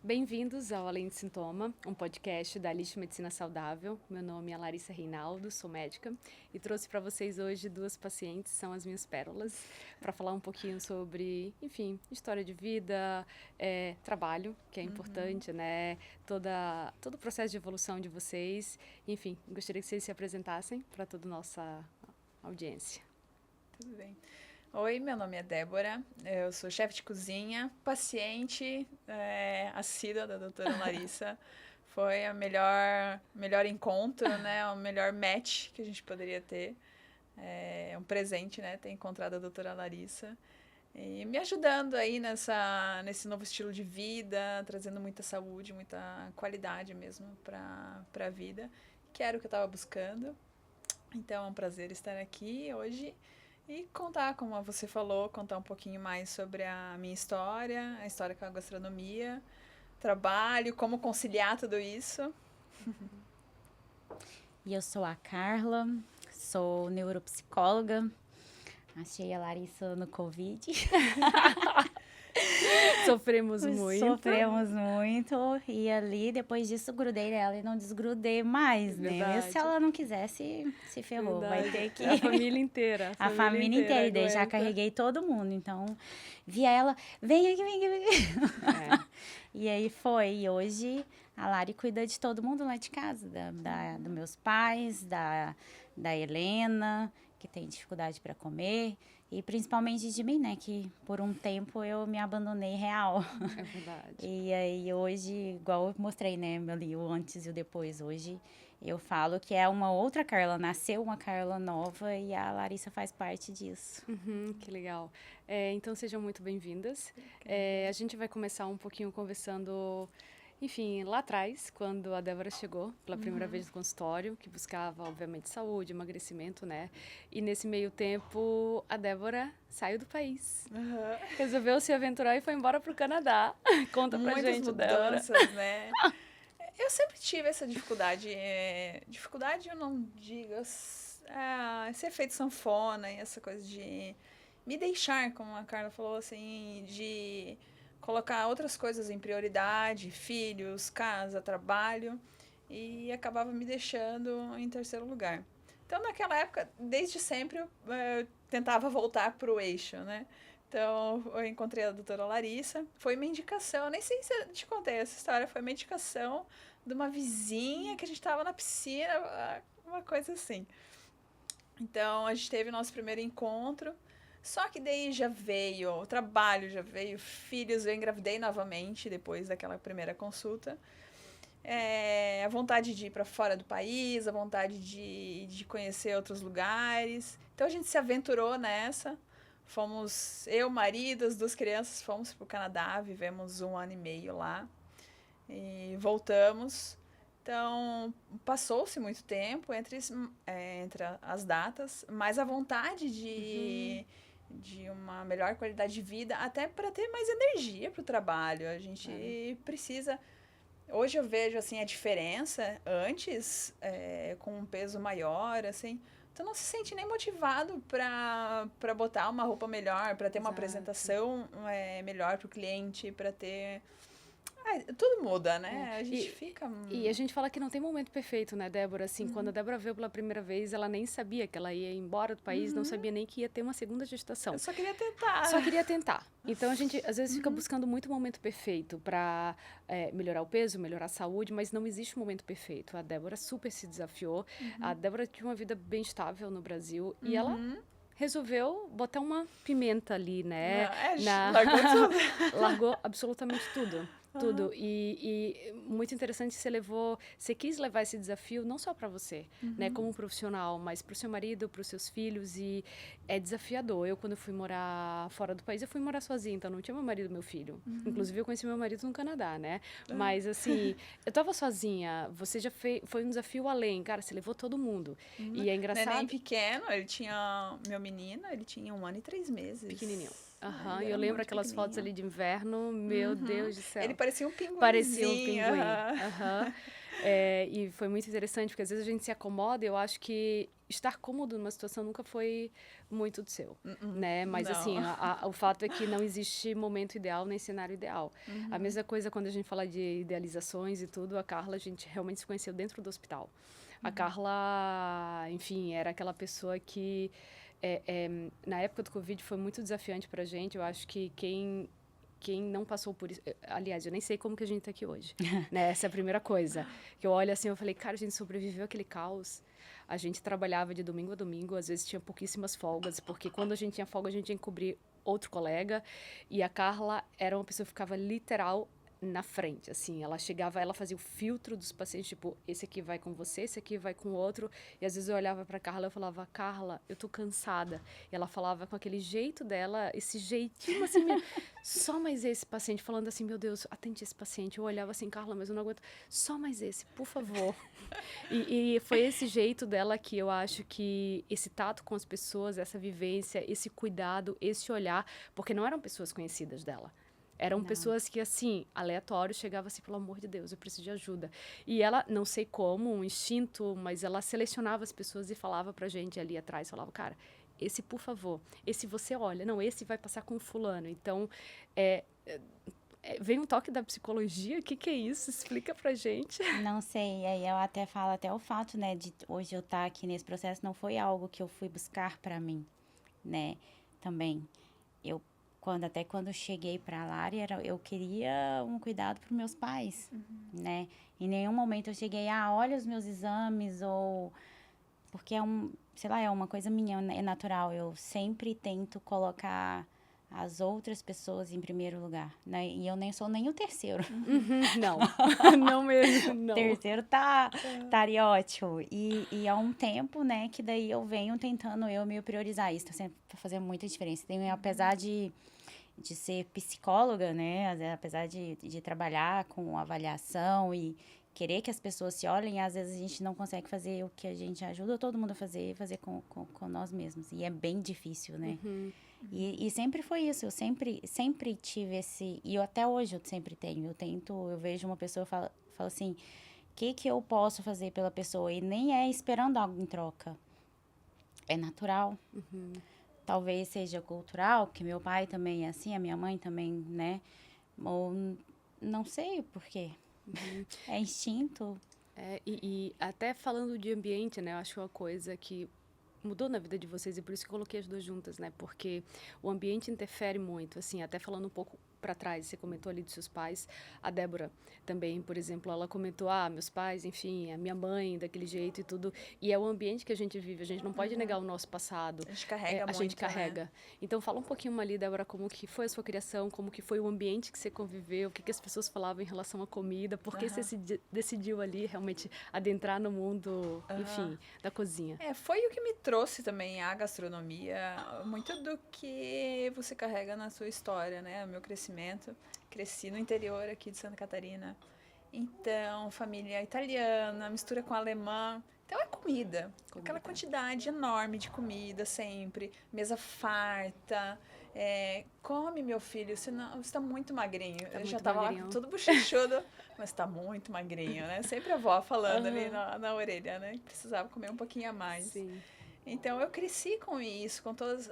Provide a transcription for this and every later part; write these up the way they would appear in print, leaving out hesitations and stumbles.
Bem-vindos ao Além de Sintoma, um podcast da List Medicina Saudável. Meu nome é Larissa Reinaldo, sou médica e trouxe para vocês hoje 2 pacientes, são as minhas pérolas, para falar um pouquinho sobre, enfim, história de vida, trabalho, que é importante, né? Todo o processo de evolução de vocês. Enfim, gostaria que vocês se apresentassem para toda a nossa audiência. Tudo bem. Oi, meu nome é Débora, eu sou chefe de cozinha, paciente assídua da doutora Larissa. Foi o melhor encontro, né? O melhor match que a gente poderia ter. É um presente, né? Ter encontrado a doutora Larissa. E me ajudando aí nesse novo estilo de vida, trazendo muita saúde, muita qualidade mesmo para a vida, que era o que eu estava buscando. Então é um prazer estar aqui hoje. E contar, como você falou, contar um pouquinho mais sobre a minha história, a história com a gastronomia, trabalho, como conciliar tudo isso. E eu sou a Carla, sou neuropsicóloga. Achei a Larissa no Covid. Sofremos muito. E ali, depois disso, grudei nela e não desgrudei mais, né? Mesmo se ela não quisesse, se ferrou. Verdade. Vai ter que... A família inteira. A família inteira. E daí já carreguei todo mundo. Então, via ela, vem aqui. E aí foi. E hoje, a Lari cuida de todo mundo lá de casa. Dos meus pais, da Helena, que tem dificuldade para comer. E principalmente de mim, né? Que por um tempo eu me abandonei real. É verdade. E aí hoje, igual eu mostrei, né? O antes e o depois. Hoje eu falo que é uma outra Carla. Nasceu uma Carla nova e a Larissa faz parte disso. Que legal. Então sejam muito bem-vindas. A gente vai começar um pouquinho conversando... Enfim, lá atrás, quando a Débora chegou pela primeira vez no consultório, que buscava, obviamente, saúde, emagrecimento, né? E nesse meio tempo, a Débora saiu do país. Resolveu se aventurar e foi embora para o Canadá. Conta pra gente, Débora. Muitas mudanças, né? Eu sempre tive essa dificuldade. Dificuldade eu não digo. Esse efeito sanfona e essa coisa de me deixar, como a Carla falou, assim, de... colocar outras coisas em prioridade, filhos, casa, trabalho, e acabava me deixando em terceiro lugar. Então, naquela época, desde sempre, eu tentava voltar para o eixo, né? Então, eu encontrei a doutora Larissa, foi uma indicação, nem sei se eu te contei essa história, foi uma indicação de uma vizinha que a gente estava na piscina, uma coisa assim. Então, a gente teve o nosso primeiro encontro. Só que daí já veio o trabalho, já veio filhos, eu engravidei novamente depois daquela primeira consulta. A vontade de ir para fora do país, a vontade de conhecer outros lugares. Então a gente se aventurou nessa. Fomos, eu, marido, as 2 crianças, fomos para o Canadá, vivemos 1 ano e meio lá. E voltamos. Então, passou-se muito tempo entre as datas, mas a vontade de uma melhor qualidade de vida, até para ter mais energia para o trabalho. A gente precisa... Hoje eu vejo, assim, a diferença. Antes, com um peso maior, assim, tu não se sente nem motivado para botar uma roupa melhor, para ter uma apresentação melhor para o cliente, para ter... tudo muda, né? A gente fica... E a gente fala que não tem momento perfeito, né, Débora? Assim, quando a Débora veio pela primeira vez, ela nem sabia que ela ia embora do país, não sabia nem que ia ter uma segunda gestação. Eu só queria tentar. Só queria tentar. Então, a gente, às vezes, fica buscando muito o momento perfeito para melhorar o peso, melhorar a saúde, mas não existe um momento perfeito. A Débora super se desafiou. A Débora tinha uma vida bem estável no Brasil e ela... resolveu botar uma pimenta ali, né? Largou tudo. Largou absolutamente tudo. Tudo. E muito interessante, você quis levar esse desafio não só para você, né, como profissional, mas para o seu marido, para os seus filhos, e é desafiador. Eu, quando fui morar fora do país, eu fui morar sozinha, então não tinha meu marido e meu filho. Inclusive, eu conheci meu marido no Canadá, né? Mas, assim, eu tava sozinha, você já foi um desafio além, cara, você levou todo mundo. E é engraçado... Neném pequeno, meu menino, ele tinha 1 ano e 3 meses. Pequenininho. E eu lembro aquelas fotos ali de inverno, meu Deus do céu. Ele parecia um pinguim. Parecia um pinguim. E foi muito interessante, porque às vezes a gente se acomoda e eu acho que estar cômodo numa situação nunca foi muito do seu, né? Mas, não. assim, o fato é que não existe momento ideal nem cenário ideal. A mesma coisa quando a gente fala de idealizações e tudo, a Carla, a gente realmente se conheceu dentro do hospital. A Carla, enfim, era aquela pessoa que, na época do Covid, foi muito desafiante pra gente. Eu acho que quem não passou por isso... Aliás, eu nem sei como que a gente tá aqui hoje, né? Essa é a primeira coisa. Que eu olho assim, eu falei, cara, a gente sobreviveu àquele caos. A gente trabalhava de domingo a domingo, às vezes tinha pouquíssimas folgas, porque quando a gente tinha folga, a gente tinha que cobrir outro colega. E a Carla era uma pessoa que ficava literal na frente, assim, ela chegava, ela fazia o filtro dos pacientes, tipo, esse aqui vai com você, esse aqui vai com o outro, e às vezes eu olhava pra Carla e eu falava, Carla, eu tô cansada, e ela falava com aquele jeito dela, esse jeitinho assim, só mais esse paciente, falando assim, meu Deus, atende esse paciente, eu olhava assim, Carla, mas eu não aguento, só mais esse, por favor, e foi esse jeito dela que eu acho que esse tato com as pessoas, essa vivência, esse cuidado, esse olhar, porque não eram pessoas conhecidas dela. Eram pessoas que, assim, aleatórios, chegavam assim, pelo amor de Deus, eu preciso de ajuda. E ela, não sei como, um instinto, mas ela selecionava as pessoas e falava pra gente ali atrás, falava, cara, esse, por favor, esse você olha, não, esse vai passar com fulano. Então, vem um toque da psicologia, o que é isso? Explica pra gente. Não sei, aí eu até falo, até o fato, né, de hoje eu estar aqui nesse processo não foi algo que eu fui buscar pra mim, né, também. Até quando eu cheguei pra Lari, eu queria um cuidado pros meus pais, né? Em nenhum momento eu cheguei, olha os meus exames, ou... Porque sei lá, é uma coisa minha, é natural. Eu sempre tento colocar as outras pessoas em primeiro lugar, né? E eu nem sou nem o terceiro. Não, não mesmo, não. O terceiro estaria ótimo. E há um tempo, né, que daí eu venho tentando me priorizar. Isso tá sempre fazendo muita diferença. Apesar de ser psicóloga, né? Apesar de trabalhar com avaliação e querer que as pessoas se olhem, às vezes a gente não consegue fazer o que a gente ajuda todo mundo a fazer com nós mesmos. E é bem difícil, né? E sempre foi isso. Eu sempre tive esse... E até hoje eu sempre tenho. Eu vejo uma pessoa e falo assim, o que eu posso fazer pela pessoa? E nem é esperando algo em troca. É natural. Talvez seja cultural, porque meu pai também é assim, a minha mãe também, né? Ou não sei o porquê. É instinto. E até falando de ambiente, né? Eu acho uma coisa que mudou na vida de vocês e por isso que eu coloquei as duas juntas, né? Porque o ambiente interfere muito, assim, até falando um pouco para trás, você comentou ali dos seus pais, a Débora também, por exemplo, ela comentou, meus pais, enfim, a minha mãe daquele jeito e tudo, e é o ambiente que a gente vive, a gente não pode negar o nosso passado. A gente carrega muito, a gente carrega. Né? Então fala um pouquinho ali, Débora, como que foi a sua criação, como que foi o ambiente que você conviveu, o que as pessoas falavam em relação à comida, por que você decidiu ali realmente adentrar no mundo, enfim, da cozinha. Foi o que me trouxe também a gastronomia, muito do que você carrega na sua história, né? O meu crescimento. Cresci no interior aqui de Santa Catarina. Então, família italiana, mistura com alemã. Então, é comida. Aquela quantidade enorme de comida sempre. Mesa farta. Come, meu filho, senão você está muito magrinho. Eu já estava lá todo bochechudo, mas está muito magrinho, né? Sempre a avó falando ali na orelha, né? Que precisava comer um pouquinho a mais. Sim. Então, eu cresci com isso, com todas...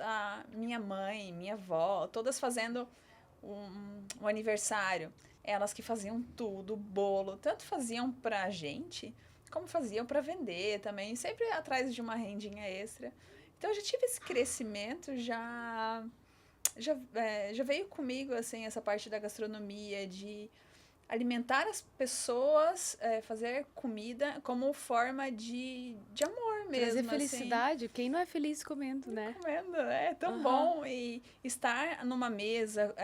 minha mãe, minha avó, todas fazendo... Um aniversário, elas que faziam tudo, bolo, tanto faziam pra gente, como faziam para vender também, sempre atrás de uma rendinha extra. Então, eu já tive esse crescimento, já veio comigo, assim, essa parte da gastronomia, de alimentar as pessoas, fazer comida como forma de amor mesmo. Trazer felicidade. Assim. Quem não é feliz comendo, né? Comendo, é tão bom. E estar numa mesa,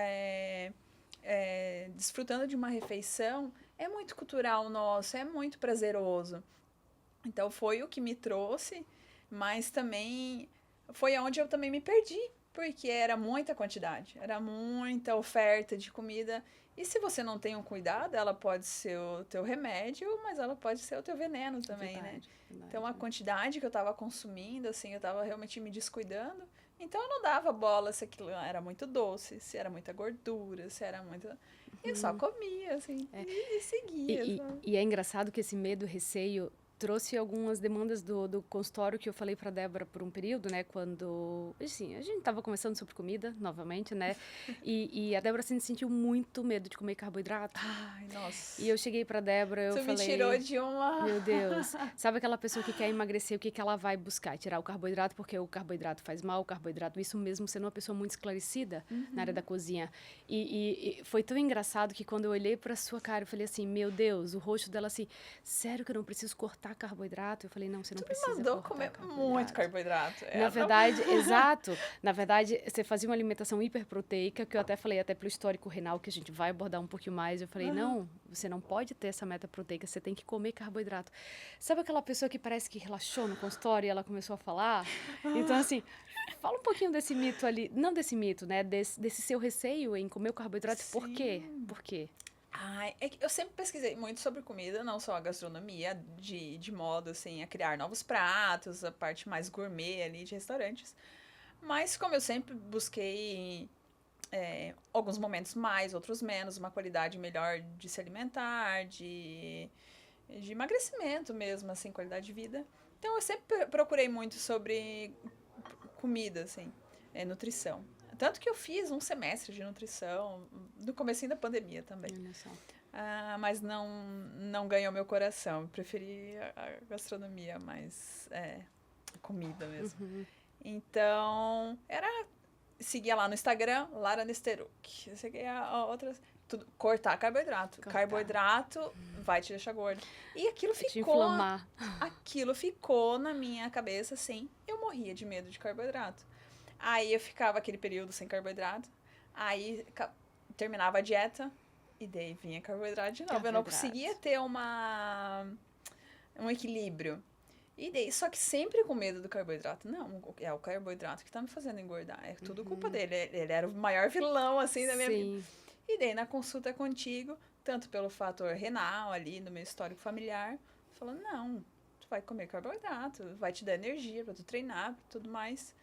desfrutando de uma refeição, é muito cultural nosso, é muito prazeroso. Então, foi o que me trouxe, mas também foi onde eu também me perdi, porque era muita quantidade, era muita oferta de comida. E se você não tem um cuidado, ela pode ser o teu remédio, mas ela pode ser o teu veneno também, verdade. Então, a quantidade que eu estava consumindo, assim, eu estava realmente me descuidando. Então, eu não dava bola se aquilo era muito doce, se era muita gordura, se era muita... E eu só comia, assim, e seguia. E é engraçado que esse medo, receio, trouxe algumas demandas do consultório que eu falei para Débora por um período, né, quando, assim, a gente estava conversando sobre comida, novamente, né, e a Débora se sentiu muito medo de comer carboidrato. Ai, nossa. E eu cheguei para Débora, eu falei... me tirou de uma... Meu Deus, sabe aquela pessoa que quer emagrecer, o que ela vai buscar? Tirar o carboidrato, porque o carboidrato faz mal, o carboidrato, isso mesmo sendo uma pessoa muito esclarecida na área da cozinha. E foi tão engraçado que quando eu olhei para sua cara, eu falei assim, meu Deus, o rosto dela assim, sério que eu não preciso cortar carboidrato? Eu falei, não, você não precisa cortar mandou comer muito carboidrato. Na verdade, exato. Na verdade, você fazia uma alimentação hiperproteica, que eu até falei, até pelo histórico renal, que a gente vai abordar um pouquinho mais. Eu falei, não, você não pode ter essa meta proteica, você tem que comer carboidrato. Sabe aquela pessoa que parece que relaxou no consultório e ela começou a falar? Então, assim, fala um pouquinho desse mito ali, não desse mito, né? Desse seu receio em comer o carboidrato. Sim. Por quê? Por quê? Ai, é que eu sempre pesquisei muito sobre comida, não só a gastronomia, de modo, assim, a criar novos pratos, a parte mais gourmet ali de restaurantes. Mas como eu sempre busquei alguns momentos mais, outros menos, uma qualidade melhor de se alimentar, de emagrecimento mesmo, assim, qualidade de vida. Então eu sempre procurei muito sobre comida, assim, nutrição. Tanto que eu fiz um semestre de nutrição no comecinho da pandemia também. Mas não ganhou meu coração. Eu preferi a gastronomia, mais comida mesmo. Então, seguia lá no Instagram, Lara Nesteruk. Eu seguia outras... cortar carboidrato. Carboidrato vai te deixar gordo. E aquilo ficou... te inflamar. Aquilo ficou na minha cabeça, assim. Eu morria de medo de carboidrato. Aí eu ficava aquele período sem carboidrato. Aí terminava a dieta e daí vinha carboidrato de novo. Eu não conseguia ter um equilíbrio. E daí, só que sempre com medo do carboidrato. Não, é o carboidrato que tá me fazendo engordar. É tudo culpa dele. Ele era o maior vilão, assim, da minha vida. E daí, na consulta contigo, tanto pelo fator renal ali, no meu histórico familiar, falando, não, tu vai comer carboidrato, vai te dar energia pra tu treinar, tudo mais.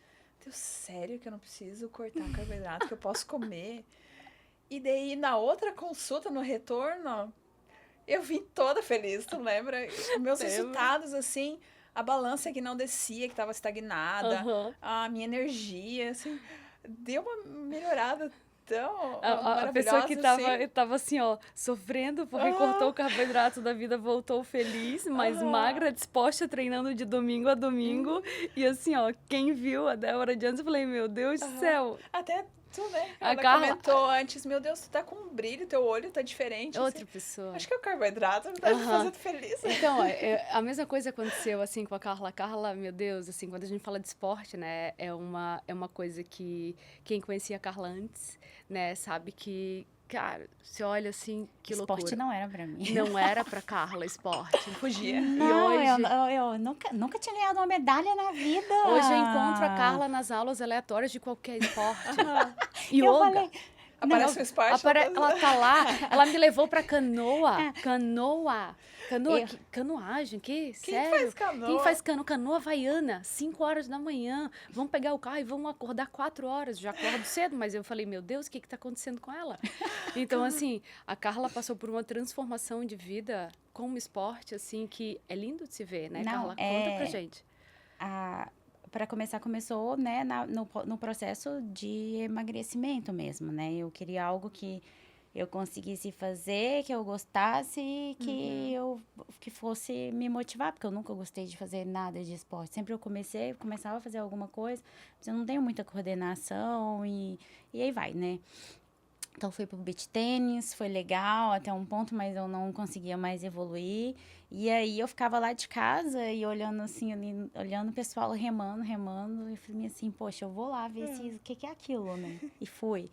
Eu, sério que eu não preciso cortar carboidrato, que eu posso comer? E daí, na outra consulta, no retorno, eu vim toda feliz, tu lembra? Meus resultados, assim, a balança que não descia, que tava estagnada, a minha energia, assim, deu uma melhorada tão a pessoa que tava assim, ó, sofrendo porque cortou o carboidrato da vida, voltou feliz, mas magra, disposta, treinando de domingo a domingo. E assim, ó, quem viu a Débora de antes, eu falei, meu Deus do céu. Até tu, né? Ela comentou antes, meu Deus, tu tá com um brilho, teu olho tá diferente. Outra assim. pessoa. Acho que é o carboidrato, tá me fazendo feliz. Então, a mesma coisa aconteceu, assim, com a Carla. A Carla, meu Deus, assim, quando a gente fala de esporte, né, é uma coisa que quem conhecia a Carla antes, né, sabe que, cara, você olha assim, que loucura. Esporte não era pra mim. Não era pra Carla esporte. Fugia. Não, eu nunca tinha ganhado uma medalha na vida. Hoje eu encontro a Carla nas aulas aleatórias de qualquer esporte. Yoga. Falei, aparece um esporte. Ela tá lá, ela me levou pra canoa. Canoagem, sério? Quem faz canoa havaiana, 5 horas da manhã. Vamos pegar o carro e vamos acordar 4 horas. Já acordo cedo, mas eu falei, meu Deus, o que tá acontecendo com ela? Então, assim, a Carla passou por uma transformação de vida com o esporte, assim, que é lindo de se ver, né, Carla? Conta pra gente. Para começar, começou, né, no processo de emagrecimento mesmo, né? Eu queria algo que eu conseguisse fazer, que eu gostasse, que fosse me motivar, porque eu nunca gostei de fazer nada de esporte. Sempre eu começava a fazer alguma coisa, mas eu não tenho muita coordenação e aí vai, né? Então, fui pro beach tênis, foi legal até um ponto, mas eu não conseguia mais evoluir. E aí, eu ficava lá de casa e olhando assim, olhando o pessoal remando, e falei assim, poxa, eu vou lá ver o que é aquilo, né? E fui.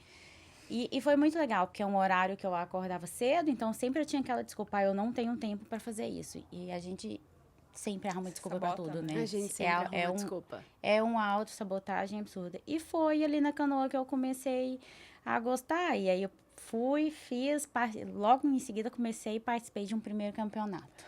E foi muito legal, porque é um horário que eu acordava cedo, então sempre eu tinha aquela desculpa, eu não tenho tempo para fazer isso. E a gente sempre arruma desculpa para tudo, né? A gente sempre arruma desculpa. É uma autossabotagem absurda. E foi ali na canoa que eu comecei a gostar. E aí eu fiz, logo em seguida comecei e participei de um primeiro campeonato.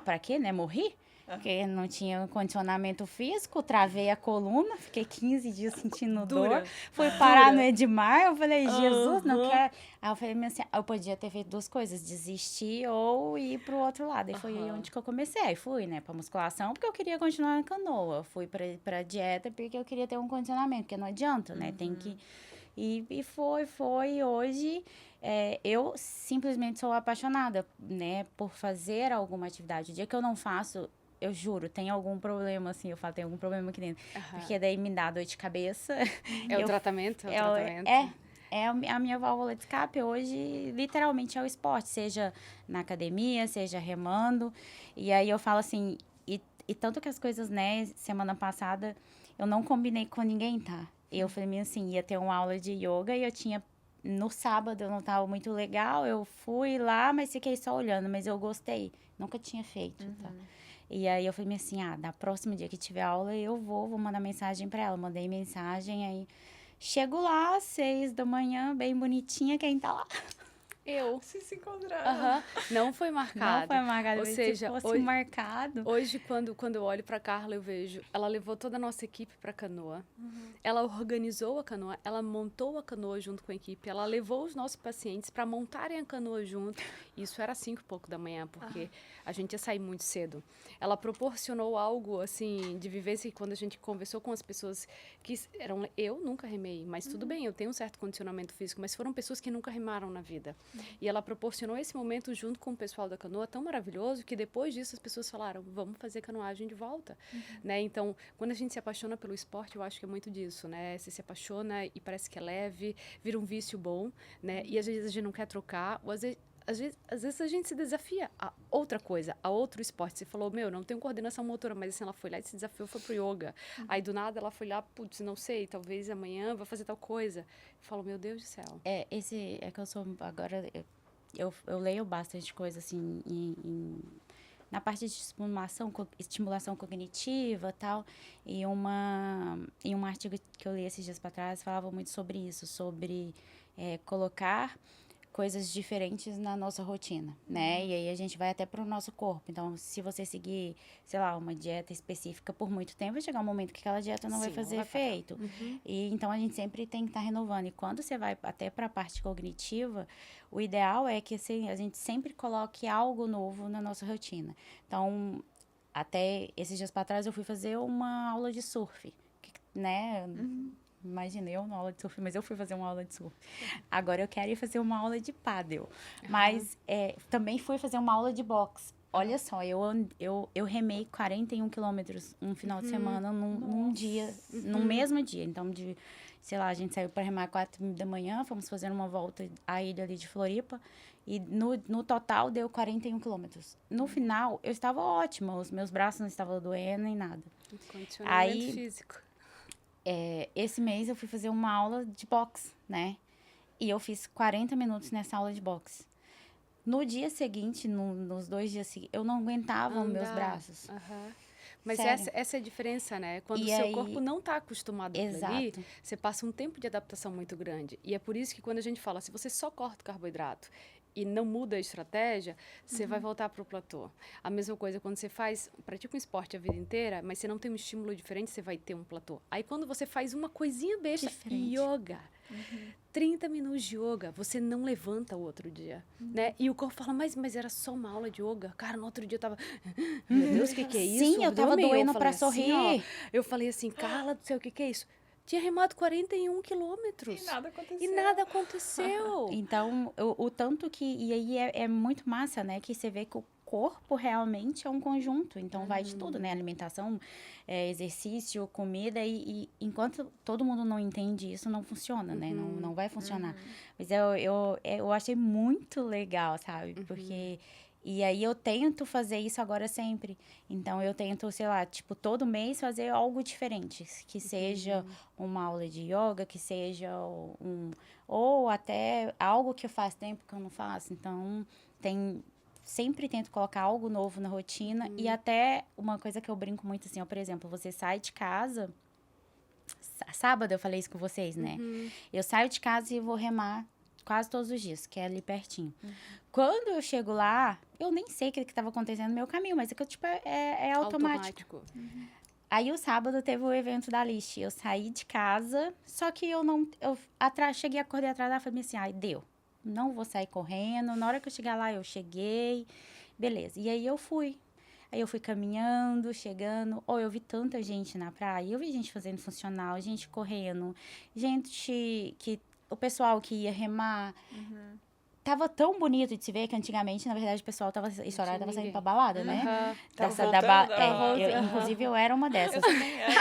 Pra quê, né? Morri? porque não tinha condicionamento físico, travei a coluna, fiquei 15 dias sentindo dor. Fui parar no Edmar, eu falei, Jesus, não quero. Aí eu falei assim, eu podia ter feito duas coisas, desistir ou ir pro outro lado. E foi aí onde que eu comecei. Aí fui, né, pra musculação, porque eu queria continuar na canoa. Fui pra dieta porque eu queria ter um condicionamento, porque não adianta, né, tem que... E foi. Hoje, eu simplesmente sou apaixonada, né, por fazer alguma atividade. O dia que eu não faço, eu juro, tem algum problema, assim, eu falo, tem algum problema aqui dentro. Porque daí me dá dor de cabeça. É o tratamento? É a minha válvula de escape hoje, literalmente é o esporte, seja na academia, seja remando. E aí eu falo assim, e tanto que as coisas, né, semana passada, eu não combinei com ninguém, tá? Eu falei assim, ia ter uma aula de yoga e eu tinha, no sábado eu não tava muito legal, eu fui lá, mas fiquei só olhando, mas eu gostei, nunca tinha feito, tá? E aí eu falei assim, da próximo dia que tiver aula eu vou mandar mensagem pra ela, mandei mensagem, aí chego lá às 6 da manhã, bem bonitinha, quem tá lá? Eu. Se encontraram. Não foi marcado. Não foi marcado, ou seja, se fosse marcado. Hoje, quando eu olho pra Carla, eu vejo, ela levou toda a nossa equipe pra canoa. Ela organizou a canoa, ela montou a canoa junto com a equipe, ela levou os nossos pacientes pra montarem a canoa junto. Isso era 5 e pouco da manhã, porque a gente ia sair muito cedo. Ela proporcionou algo, assim, de vivência, quando a gente conversou com as pessoas que eram... Eu nunca remei, mas tudo bem, eu tenho um certo condicionamento físico, mas foram pessoas que nunca remaram na vida. E ela proporcionou esse momento junto com o pessoal da canoa tão maravilhoso que depois disso as pessoas falaram, vamos fazer canoagem de volta, né? Então, quando a gente se apaixona pelo esporte, eu acho que é muito disso, né? Você se apaixona e parece que é leve, vira um vício bom, né? E às vezes a gente não quer trocar, ou às vezes a gente se desafia a outra coisa, a outro esporte. Você falou, não tenho coordenação motora, mas assim, ela foi lá e se desafiou, foi pro yoga. Aí, do nada, ela foi lá, putz, não sei, talvez amanhã vai fazer tal coisa. Eu falo, meu Deus do céu. É que eu sou, agora, eu leio bastante coisa, assim, na parte de estimulação cognitiva e tal, e um artigo que eu li esses dias para trás falava muito sobre isso, sobre colocar coisas diferentes na nossa rotina, né? E aí a gente vai até pro nosso corpo. Então, se você seguir, sei lá, uma dieta específica por muito tempo, vai chegar um momento que aquela dieta não vai fazer efeito. E então a gente sempre tem que estar renovando. E quando você vai até para a parte cognitiva, o ideal é que assim, a gente sempre coloque algo novo na nossa rotina. Então, até esses dias para trás eu fui fazer uma aula de surf, né? Imagina, eu na aula de surf, mas eu fui fazer uma aula de surf. Agora eu quero ir fazer uma aula de pádel. Mas também fui fazer uma aula de boxe. Olha só, eu remei 41 quilômetros um final de semana num dia, no mesmo dia. Então, sei lá, a gente saiu para remar 4 da manhã, fomos fazer uma volta à ilha ali de Floripa. E no total deu 41 quilômetros. No final, eu estava ótima, os meus braços não estavam doendo nem nada. Condicionamento físico. Esse mês eu fui fazer uma aula de boxe, né? E eu fiz 40 minutos nessa aula de boxe. No dia seguinte, nos 2 dias seguintes, eu não aguentava os meus braços. Mas essa é a diferença, né? Quando o seu corpo não está acostumado com ali, você passa um tempo de adaptação muito grande. E é por isso que quando a gente fala, se você só corta o carboidrato e não muda a estratégia, você vai voltar para o platô. A mesma coisa quando você pratica um esporte a vida inteira, mas você não tem um estímulo diferente, você vai ter um platô. Aí quando você faz uma coisinha besta, yoga, 30 minutos de yoga, você não levanta o outro dia, né? E o corpo fala, mas era só uma aula de yoga. Cara, no outro dia eu tava, meu Deus, o que é isso? Sim, eu tava doendo para sorrir. Assim, eu falei assim, Carla do céu, o que é isso? Tinha remado 41 quilômetros. E nada aconteceu. Então, o tanto que... E aí é muito massa, né? Que você vê que o corpo realmente é um conjunto. Então, vai de tudo, né? Alimentação, exercício, comida. E enquanto todo mundo não entende isso, não funciona, né? Não vai funcionar. Mas eu achei muito legal, sabe? Porque... E aí eu tento fazer isso agora sempre. Então eu tento, sei lá, tipo, todo mês fazer algo diferente. Que seja uma aula de yoga, que seja ou até algo que faz tempo que eu não faço. Então, sempre tento colocar algo novo na rotina. E até uma coisa que eu brinco muito assim, ó, por exemplo, você sai de casa... Sábado eu falei isso com vocês, né? Eu saio de casa e vou remar quase todos os dias, que é ali pertinho. Quando eu chego lá, eu nem sei o que estava acontecendo no meu caminho, mas é que, tipo, é automático. Aí, o sábado, teve o evento da Lixe. Eu saí de casa, só que cheguei, acordei atrás dela e falei assim, ai, deu. Não vou sair correndo. Na hora que eu chegar lá, eu cheguei. Beleza. E aí, eu fui. Aí, eu fui caminhando, chegando. Eu vi tanta gente na praia. Eu vi gente fazendo funcional, gente correndo. Gente o pessoal que ia remar. Tava tão bonito de se ver que antigamente, na verdade, o pessoal esse horário tava saindo pra balada, né? Inclusive, eu era uma dessas. Eu também era.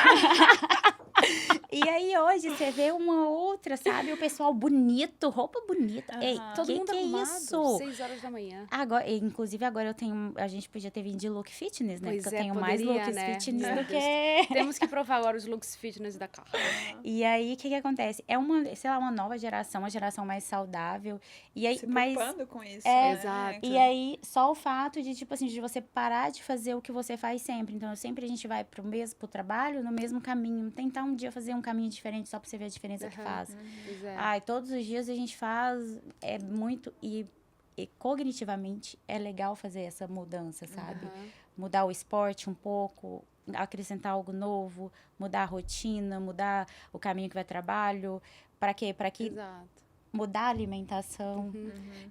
E aí, hoje, você vê uma outra, sabe? O pessoal bonito, roupa bonita. Ei, Todo mundo que arrumado, é isso? 6 horas da manhã. Inclusive, agora a gente podia ter vindo de look fitness, né? Pois porque eu tenho mais poderia, looks né? fitness Meu do Deus. que... Temos que provar agora os looks fitness da Carla. E aí, o que acontece? É uma nova geração, uma geração mais saudável. E aí, Se preocupando com isso, né? Exato. E aí, só o fato de, tipo assim, de você parar de fazer o que você faz sempre. Então, sempre a gente vai pro trabalho, no mesmo caminho. Tentar um dia fazer um caminho diferente, só pra você ver a diferença que faz. Ai, todos os dias a gente faz, muito... E cognitivamente, é legal fazer essa mudança, sabe? Mudar o esporte um pouco, acrescentar algo novo, mudar a rotina, mudar o caminho que vai trabalho. Para quê? Para que mudar a alimentação.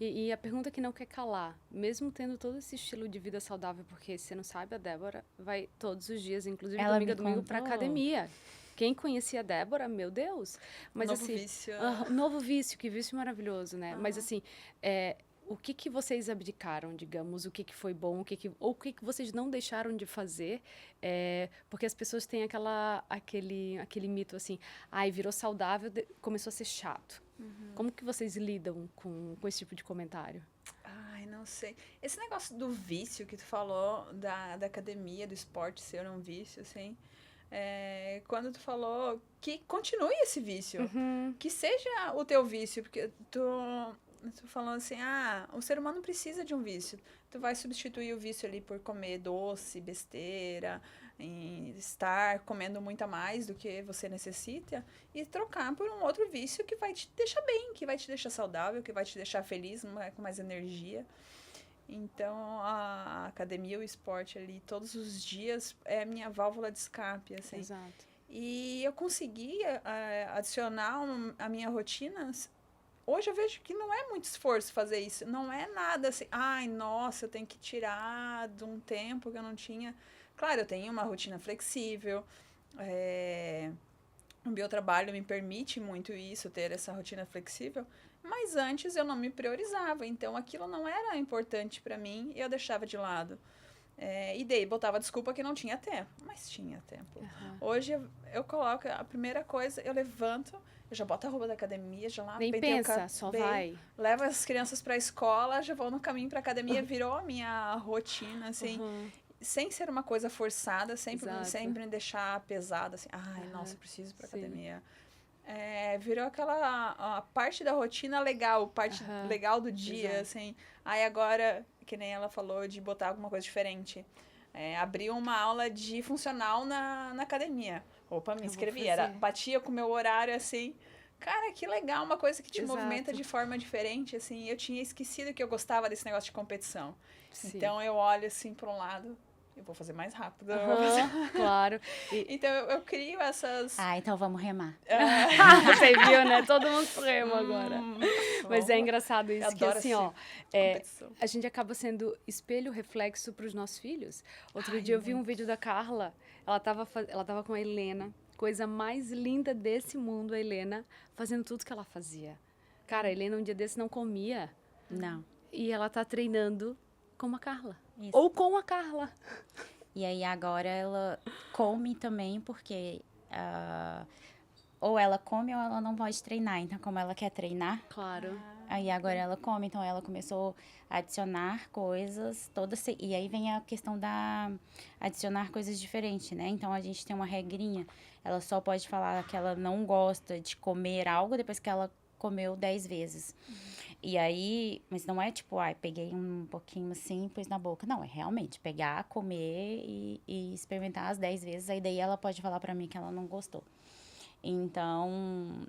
E a pergunta que não quer calar, mesmo tendo todo esse estilo de vida saudável, porque você não sabe, a Débora vai todos os dias, inclusive domingo a domingo, pra academia. Quem conhecia a Débora, meu Deus. Mas, novo assim, vício. Novo vício, que vício maravilhoso, né? Mas assim, o que vocês abdicaram, digamos, o que foi bom, ou o que vocês não deixaram de fazer, porque as pessoas têm aquele mito assim, virou saudável, começou a ser chato. Como que vocês lidam com esse tipo de comentário? Ai, não sei. Esse negócio do vício que tu falou, da academia, do esporte ser um vício, assim, quando tu falou que continue esse vício, que seja o teu vício, porque tu falando assim, o ser humano precisa de um vício. Tu vai substituir o vício ali por comer doce, besteira, estar comendo muito a mais do que você necessita e trocar por um outro vício que vai te deixar bem, que vai te deixar saudável, que vai te deixar feliz, com mais energia. Então, a academia, o esporte ali, todos os dias é a minha válvula de escape, assim. Exato. E eu consegui adicionar a minha rotina. Hoje eu vejo que não é muito esforço fazer isso. Não é nada assim, nossa, eu tenho que tirar de um tempo que eu não tinha. Claro, eu tenho uma rotina flexível. O meu trabalho me permite muito isso, ter essa rotina flexível. Mas antes eu não me priorizava. Então aquilo não era importante para mim e eu deixava de lado. E daí botava desculpa que não tinha tempo. Mas tinha tempo. Hoje eu coloco a primeira coisa, eu levanto, eu já boto a roupa da academia, já lá... Nem pensa, só vai. Levo as crianças pra escola, já vou no caminho pra academia, virou a minha rotina, assim... Sem ser uma coisa forçada, sempre me deixar pesada, assim... Nossa, eu preciso ir pra academia. Virou a parte da rotina legal, parte legal do dia, assim... Aí agora, que nem ela falou, de botar alguma coisa diferente... abri uma aula de funcional na academia. Opa, me inscrevi. Batia com o meu horário, assim. Cara, que legal, uma coisa que te movimenta de forma diferente, assim. Eu tinha esquecido que eu gostava desse negócio de competição. Sim. Então, eu olho, assim, para um lado... Eu vou fazer mais rápido. Claro. Então, eu crio essas... então vamos remar. Você viu, né? Todo mundo rema agora. Mas é engraçado isso, que assim, a gente acaba sendo espelho, reflexo para os nossos filhos. Outro dia eu vi um vídeo da Carla, ela tava com a Helena, coisa mais linda desse mundo, a Helena, fazendo tudo que ela fazia. Cara, a Helena um dia desse não comia. Não. E ela tá treinando como a Carla. Isso. Ou com a Carla. E aí agora ela come também, porque ou ela come ou ela não pode treinar. Então, como ela quer treinar, claro. Aí agora ela come, então ela começou a adicionar coisas, e aí vem a questão da adicionar coisas diferentes, né? Então a gente tem uma regrinha, ela só pode falar que ela não gosta de comer algo depois que ela comeu 10 vezes. E aí, mas não é tipo, peguei um pouquinho assim e pus na boca. Não, é realmente pegar, comer e experimentar as 10 vezes. Aí daí ela pode falar pra mim que ela não gostou. Então,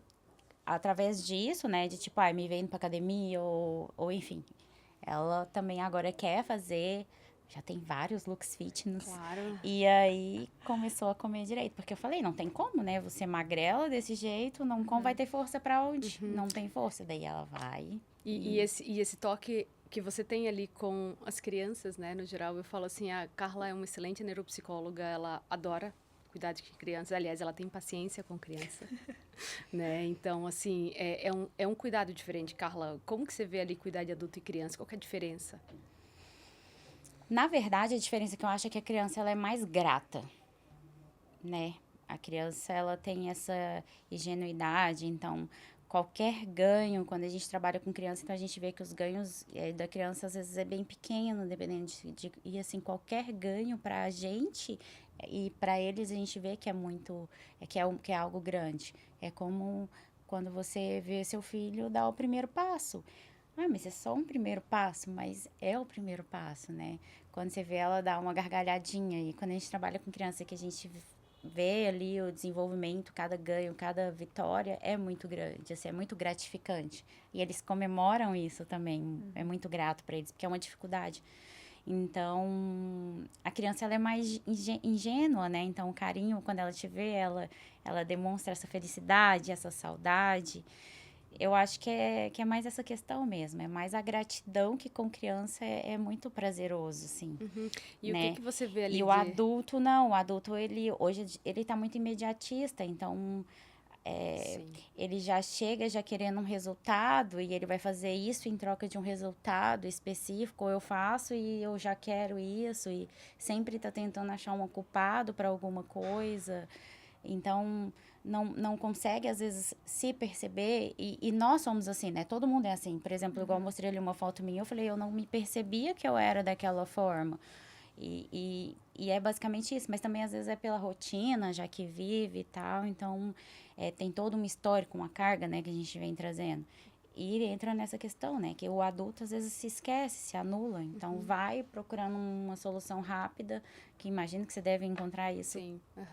através disso, né, de tipo, me vendo pra academia ou enfim, ela também agora quer fazer, já tem vários looks fitness. Claro. E aí começou a comer direito, porque eu falei, não tem como, né, você magrela desse jeito, não como vai ter força pra onde? Não tem força, daí ela vai. E esse toque que você tem ali com as crianças, né, no geral, eu falo assim, a Carla é uma excelente neuropsicóloga, ela adora cuidar de crianças, aliás, ela tem paciência com criança, né, então, assim, é um cuidado diferente. Carla, como que você vê ali cuidar de adulto e criança, qual que é a diferença? Na verdade, a diferença que eu acho é que a criança, ela é mais grata, né, a criança, ela tem essa ingenuidade, então qualquer ganho, quando a gente trabalha com criança, então a gente vê que os ganhos da criança às vezes é bem pequeno, dependendo e assim, qualquer ganho pra gente e pra eles a gente vê que é muito, que é algo grande. É como quando você vê seu filho dar o primeiro passo. Mas é só um primeiro passo, mas é o primeiro passo, né? Quando você vê ela dar uma gargalhadinha e quando a gente trabalha com criança que a gente vê ali o desenvolvimento, cada ganho, cada vitória é muito grande, assim, é muito gratificante. E eles comemoram isso também, é muito grato para eles, porque é uma dificuldade. Então, a criança ela é mais ingênua, né? Então, o carinho, quando ela te vê, ela demonstra essa felicidade, essa saudade. Eu acho que é mais essa questão mesmo, é mais a gratidão que com criança é muito prazeroso, assim. E né? o que você vê ali E o adulto, não, o adulto, hoje, ele tá muito imediatista, então, ele já chega já querendo um resultado e ele vai fazer isso em troca de um resultado específico, ou eu faço e eu já quero isso, e sempre tá tentando achar um culpado para alguma coisa, então não consegue às vezes se perceber, e nós somos assim, né? Todo mundo é assim. Por exemplo, igual eu mostrei ali uma foto minha, eu falei, eu não me percebia que eu era daquela forma. E é basicamente isso, mas também às vezes é pela rotina, já que vive e tal, então tem todo um histórico, uma carga, né, que a gente vem trazendo. E entra nessa questão, né, que o adulto às vezes se esquece, se anula, então vai procurando uma solução rápida, que imagino que você deve encontrar isso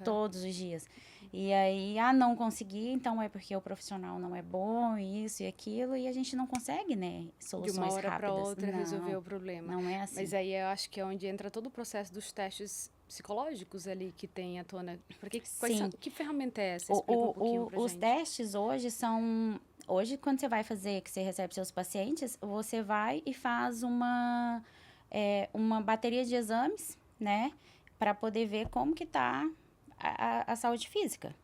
todos os dias. E aí, não consegui, então é porque o profissional não é bom, isso e aquilo, e a gente não consegue, né, soluções rápidas. De uma hora para outra resolver o problema. Não é assim. Mas aí eu acho que é onde entra todo o processo dos testes psicológicos ali que tem à tona. Porque que ferramenta é essa? Explica um pouquinho pra os gente. testes hoje são... Hoje, quando você vai fazer, que você recebe seus pacientes, você vai e faz uma bateria de exames, né? Para poder ver como que tá a saúde física.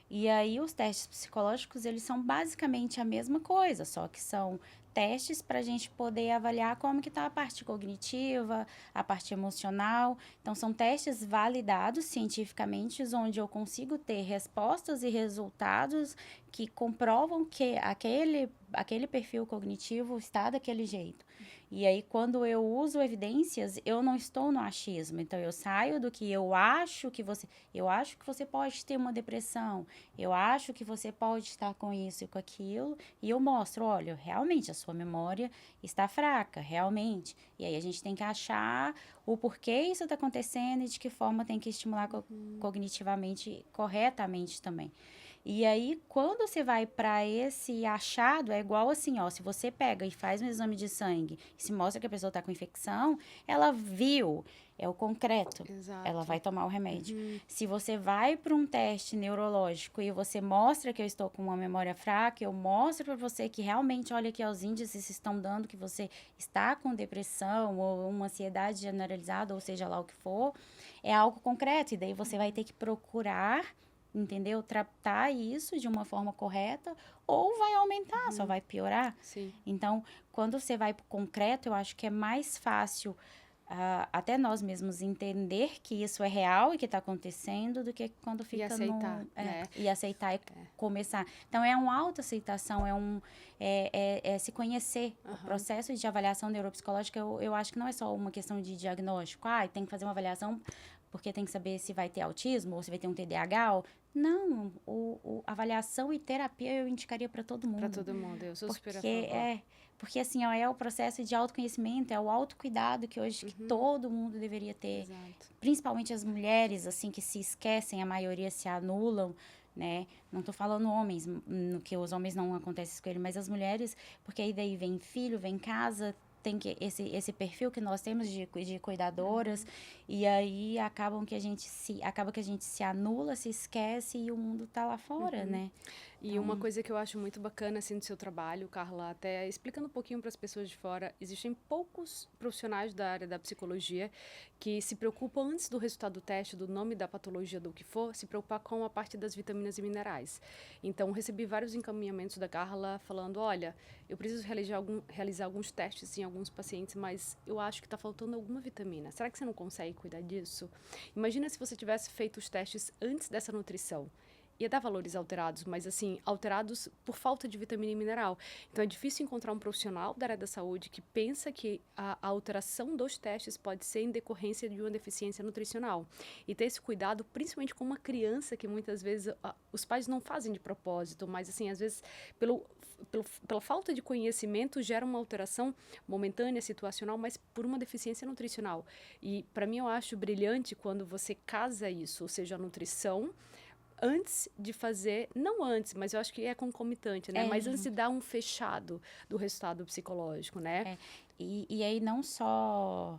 E aí, os testes psicológicos, eles são basicamente a mesma coisa, só que são testes para a gente poder avaliar como que está a parte cognitiva, a parte emocional. Então, são testes validados cientificamente, onde eu consigo ter respostas e resultados que comprovam que aquele perfil cognitivo está daquele jeito. E aí, quando eu uso evidências, eu não estou no achismo. Então, eu saio do que eu acho que você pode ter uma depressão, eu acho que você pode estar com isso e com aquilo, e eu mostro, olha, realmente a sua memória está fraca, realmente. E aí, a gente tem que achar o porquê isso está acontecendo e de que forma tem que estimular cognitivamente, corretamente também. E aí, quando você vai para esse achado, é igual assim, ó, se você pega e faz um exame de sangue e se mostra que a pessoa está com infecção, ela viu, é o concreto. Exato. Ela vai tomar o remédio. Se você vai para um teste neurológico e você mostra que eu estou com uma memória fraca, eu mostro para você que realmente, olha aqui, os índices estão dando que você está com depressão ou uma ansiedade generalizada, ou seja lá o que for, é algo concreto. E daí você vai ter que procurar, entendeu? Tratar isso de uma forma correta, ou vai aumentar, só vai piorar. Sim. Então, quando você vai para o concreto, eu acho que é mais fácil até nós mesmos entender que isso é real e que está acontecendo, do que quando fica e aceitar, né? E aceitar e começar. Então, é uma autoaceitação, é se conhecer. O processo de avaliação neuropsicológica, eu acho que não é só uma questão de diagnóstico. Tem que fazer uma avaliação porque tem que saber se vai ter autismo ou se vai ter um TDAH. Não, avaliação e terapia eu indicaria para todo mundo. Para todo mundo, eu sou super a favor. Porque assim, ó, é o processo de autoconhecimento, é o autocuidado que hoje que todo mundo deveria ter. Exato. Principalmente as mulheres, assim, que se esquecem, a maioria se anulam, né? Não tô falando homens, que os homens não acontece isso com ele, mas as mulheres, porque aí daí vem filho, vem casa, tem que esse perfil que nós temos de cuidadoras, e aí acaba que a gente se anula, se esquece e o mundo tá lá fora, né? E uma coisa que eu acho muito bacana assim do seu trabalho, Carla, até explicando um pouquinho para as pessoas de fora, existem poucos profissionais da área da psicologia que se preocupam antes do resultado do teste, do nome da patologia, do que for, se preocupar com a parte das vitaminas e minerais. Então, recebi vários encaminhamentos da Carla falando, olha, eu preciso realizar alguns testes em alguns pacientes, mas eu acho que está faltando alguma vitamina. Será que você não consegue cuidar disso? Imagina se você tivesse feito os testes antes dessa nutrição. Ia dar valores alterados, mas assim, alterados por falta de vitamina e mineral. Então é difícil encontrar um profissional da área da saúde que pensa que a alteração dos testes pode ser em decorrência de uma deficiência nutricional. E ter esse cuidado, principalmente com uma criança que muitas vezes os pais não fazem de propósito, mas assim, às vezes pela falta de conhecimento gera uma alteração momentânea, situacional, mas por uma deficiência nutricional. E para mim eu acho brilhante quando você casa isso, ou seja, a nutrição, antes de fazer, não antes, mas eu acho que é concomitante, né? Mas antes de dar um fechado do resultado psicológico, né? E aí não só,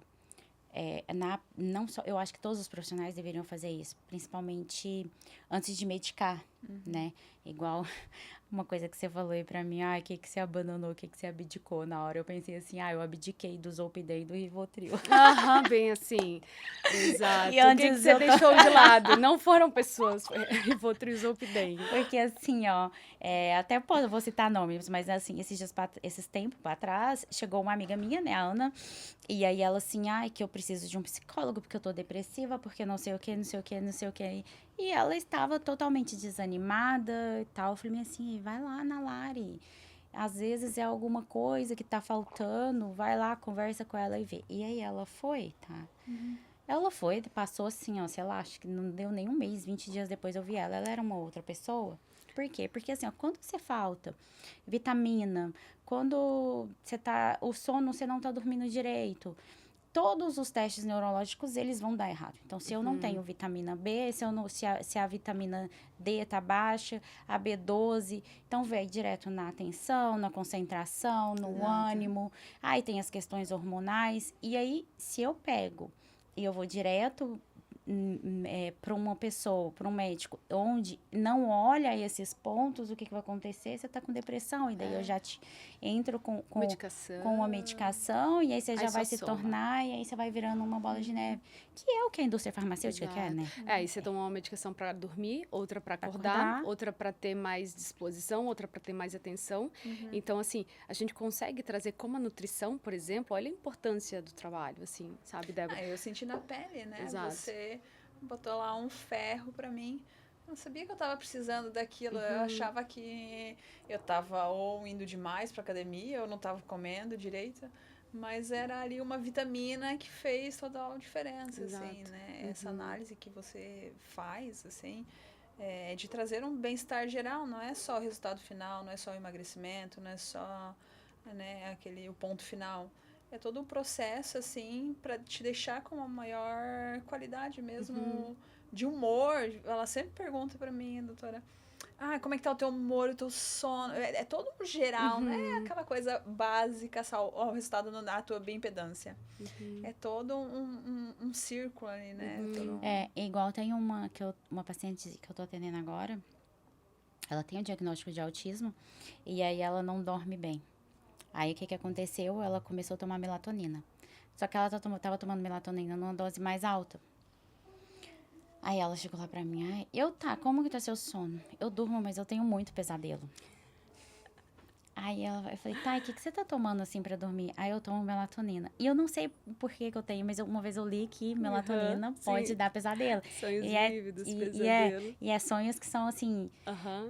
eu acho que todos os profissionais deveriam fazer isso, principalmente antes de medicar, né? Igual uma coisa que você falou aí pra mim, o que você abandonou, o que você abdicou na hora. Eu pensei assim, eu abdiquei do Zolpidem e do Rivotril. Bem assim, exato. E o que você deixou de lado? Não foram pessoas, foi Rivotril e Zolpidem. Porque assim, até vou citar nomes, mas assim, esses tempos atrás, chegou uma amiga minha, né, a Ana, e aí ela assim, que eu preciso de um psicólogo, porque eu tô depressiva, porque não sei o que, não sei o que, não sei o que. E ela estava totalmente desanimada e tal. Eu falei assim, vai lá na Lari. Às vezes é alguma coisa que tá faltando, vai lá, conversa com ela e vê. E aí ela foi, tá? Ela foi, passou assim, sei lá, acho que não deu nem um mês, 20 dias depois eu vi ela. Ela era uma outra pessoa. Por quê? Porque assim, quando você falta vitamina, quando o sono, você não tá dormindo direito, todos os testes neurológicos, eles vão dar errado. Então, se eu não tenho vitamina B, se a vitamina D tá baixa, a B12, então vai direto na atenção, na concentração, no ânimo. Aí tem as questões hormonais. E aí, se eu pego e eu vou direto para uma pessoa, para um médico, onde não olha esses pontos, o que vai acontecer? Você está com depressão, e daí eu já entro com uma medicação, e aí você já vai se tornar, e aí você vai virando uma bola de neve, que é o que a indústria farmacêutica quer, né? E você toma uma medicação para dormir, outra para acordar, outra para ter mais disposição, outra para ter mais atenção. Então, assim, a gente consegue trazer como a nutrição, por exemplo, olha a importância do trabalho, assim, sabe, Débora? Eu senti na pele, né? Exato. Você botou lá um ferro pra mim. Eu não sabia que eu tava precisando daquilo. Eu achava que eu tava ou indo demais pra academia, ou não tava comendo direito. Mas era ali uma vitamina que fez toda a diferença, assim, né? Essa análise que você faz, assim, é de trazer um bem-estar geral. Não é só o resultado final, não é só o emagrecimento, não é só, né, o ponto final. É todo o processo, assim, para te deixar com uma maior qualidade mesmo de humor. Ela sempre pergunta para mim, doutora, como é que tá o teu humor, o teu sono? É todo um geral, não é aquela coisa básica, só o resultado na tua bioimpedância. É todo um círculo ali, né? Igual tem uma paciente que eu tô atendendo agora, ela tem o diagnóstico de autismo, e aí ela não dorme bem. Aí, o que aconteceu? Ela começou a tomar melatonina. Só que ela tava tomando melatonina numa dose mais alta. Aí, ela chegou lá pra mim. Como que tá seu sono? Eu durmo, mas eu tenho muito pesadelo. Aí, eu falei, e o que você tá tomando, assim, pra dormir? Aí, eu tomo melatonina. E eu não sei por que eu tenho, mas uma vez eu li que melatonina pode dar pesadelo. Sonhos vívidos, pesadelo. E é sonhos que são, assim...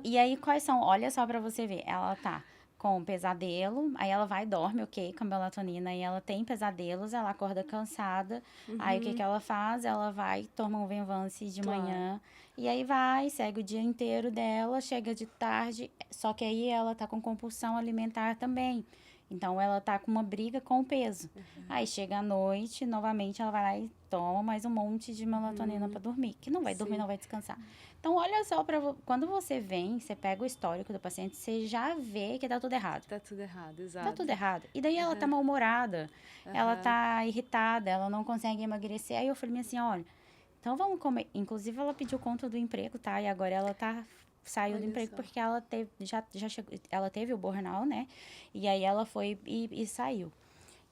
E aí, quais são? Olha só pra você ver. Ela tá com pesadelo, aí ela vai e dorme, com a melatonina, aí ela tem pesadelos, ela acorda cansada, aí o que ela faz? Ela vai, toma um Venvance de manhã, e aí segue o dia inteiro dela, chega de tarde, só que aí ela tá com compulsão alimentar também. Então, ela tá com uma briga com o peso. Aí, chega à noite, novamente, ela vai lá e toma mais um monte de melatonina para dormir. Que não vai dormir, não vai descansar. Então, olha só, quando você vem, você pega o histórico do paciente, você já vê que tá tudo errado. Tá tudo errado, exato. Tá tudo errado. E daí, ela tá mal-humorada, ela tá irritada, ela não consegue emagrecer. Aí, eu falei assim, olha, então vamos comer. Inclusive, ela pediu conta do emprego, tá? E agora ela saiu do emprego porque ela teve, já chegou, ela teve o burnout, né? E aí ela foi e saiu.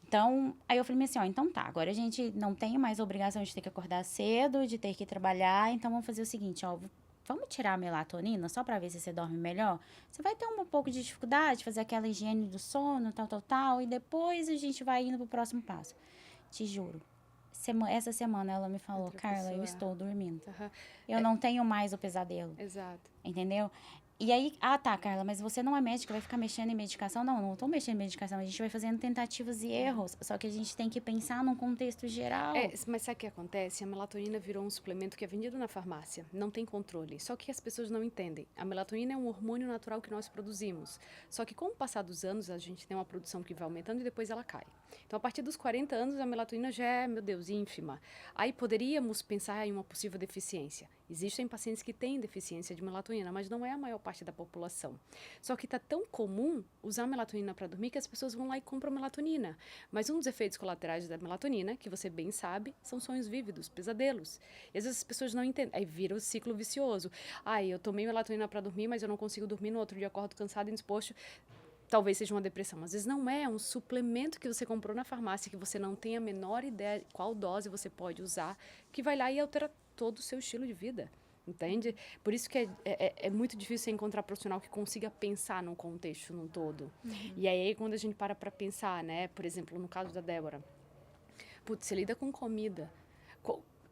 Então, aí eu falei assim, ó, então tá, agora a gente não tem mais a obrigação de ter que acordar cedo, de ter que trabalhar, então vamos fazer o seguinte, ó, vamos tirar a melatonina só pra ver se você dorme melhor? Você vai ter um pouco de dificuldade, fazer aquela higiene do sono, tal, e depois a gente vai indo pro próximo passo. Te juro. Essa semana ela me falou, Carla, eu estou dormindo. Eu não tenho mais o pesadelo. Exato. Entendeu? E aí, tá, Carla, mas você não é médica, vai ficar mexendo em medicação? Não tô mexendo em medicação, a gente vai fazendo tentativas e erros, só que a gente tem que pensar num contexto geral. Mas sabe o que acontece? A melatonina virou um suplemento que é vendido na farmácia, não tem controle, só que as pessoas não entendem. A melatonina é um hormônio natural que nós produzimos, só que com o passar dos anos, a gente tem uma produção que vai aumentando e depois ela cai. Então, a partir dos 40 anos, a melatonina já é, meu Deus, ínfima. Aí poderíamos pensar em uma possível deficiência. Existem pacientes que têm deficiência de melatonina, mas não é a maior parte da população. Só que está tão comum usar melatonina para dormir que as pessoas vão lá e compram melatonina. Mas um dos efeitos colaterais da melatonina, que você bem sabe, são sonhos vívidos, pesadelos. E às vezes as pessoas não entendem. Aí vira o ciclo vicioso. Eu tomei melatonina para dormir, mas eu não consigo dormir, no outro dia acordo cansado e indisposto. Talvez seja uma depressão. Às vezes não é um suplemento que você comprou na farmácia, que você não tem a menor ideia qual dose você pode usar, que vai lá e altera todo o seu estilo de vida, entende? Por isso que é muito difícil você encontrar profissional que consiga pensar num contexto, num todo. E aí, quando a gente para pensar, né? Por exemplo, no caso da Débora, você lida com comida.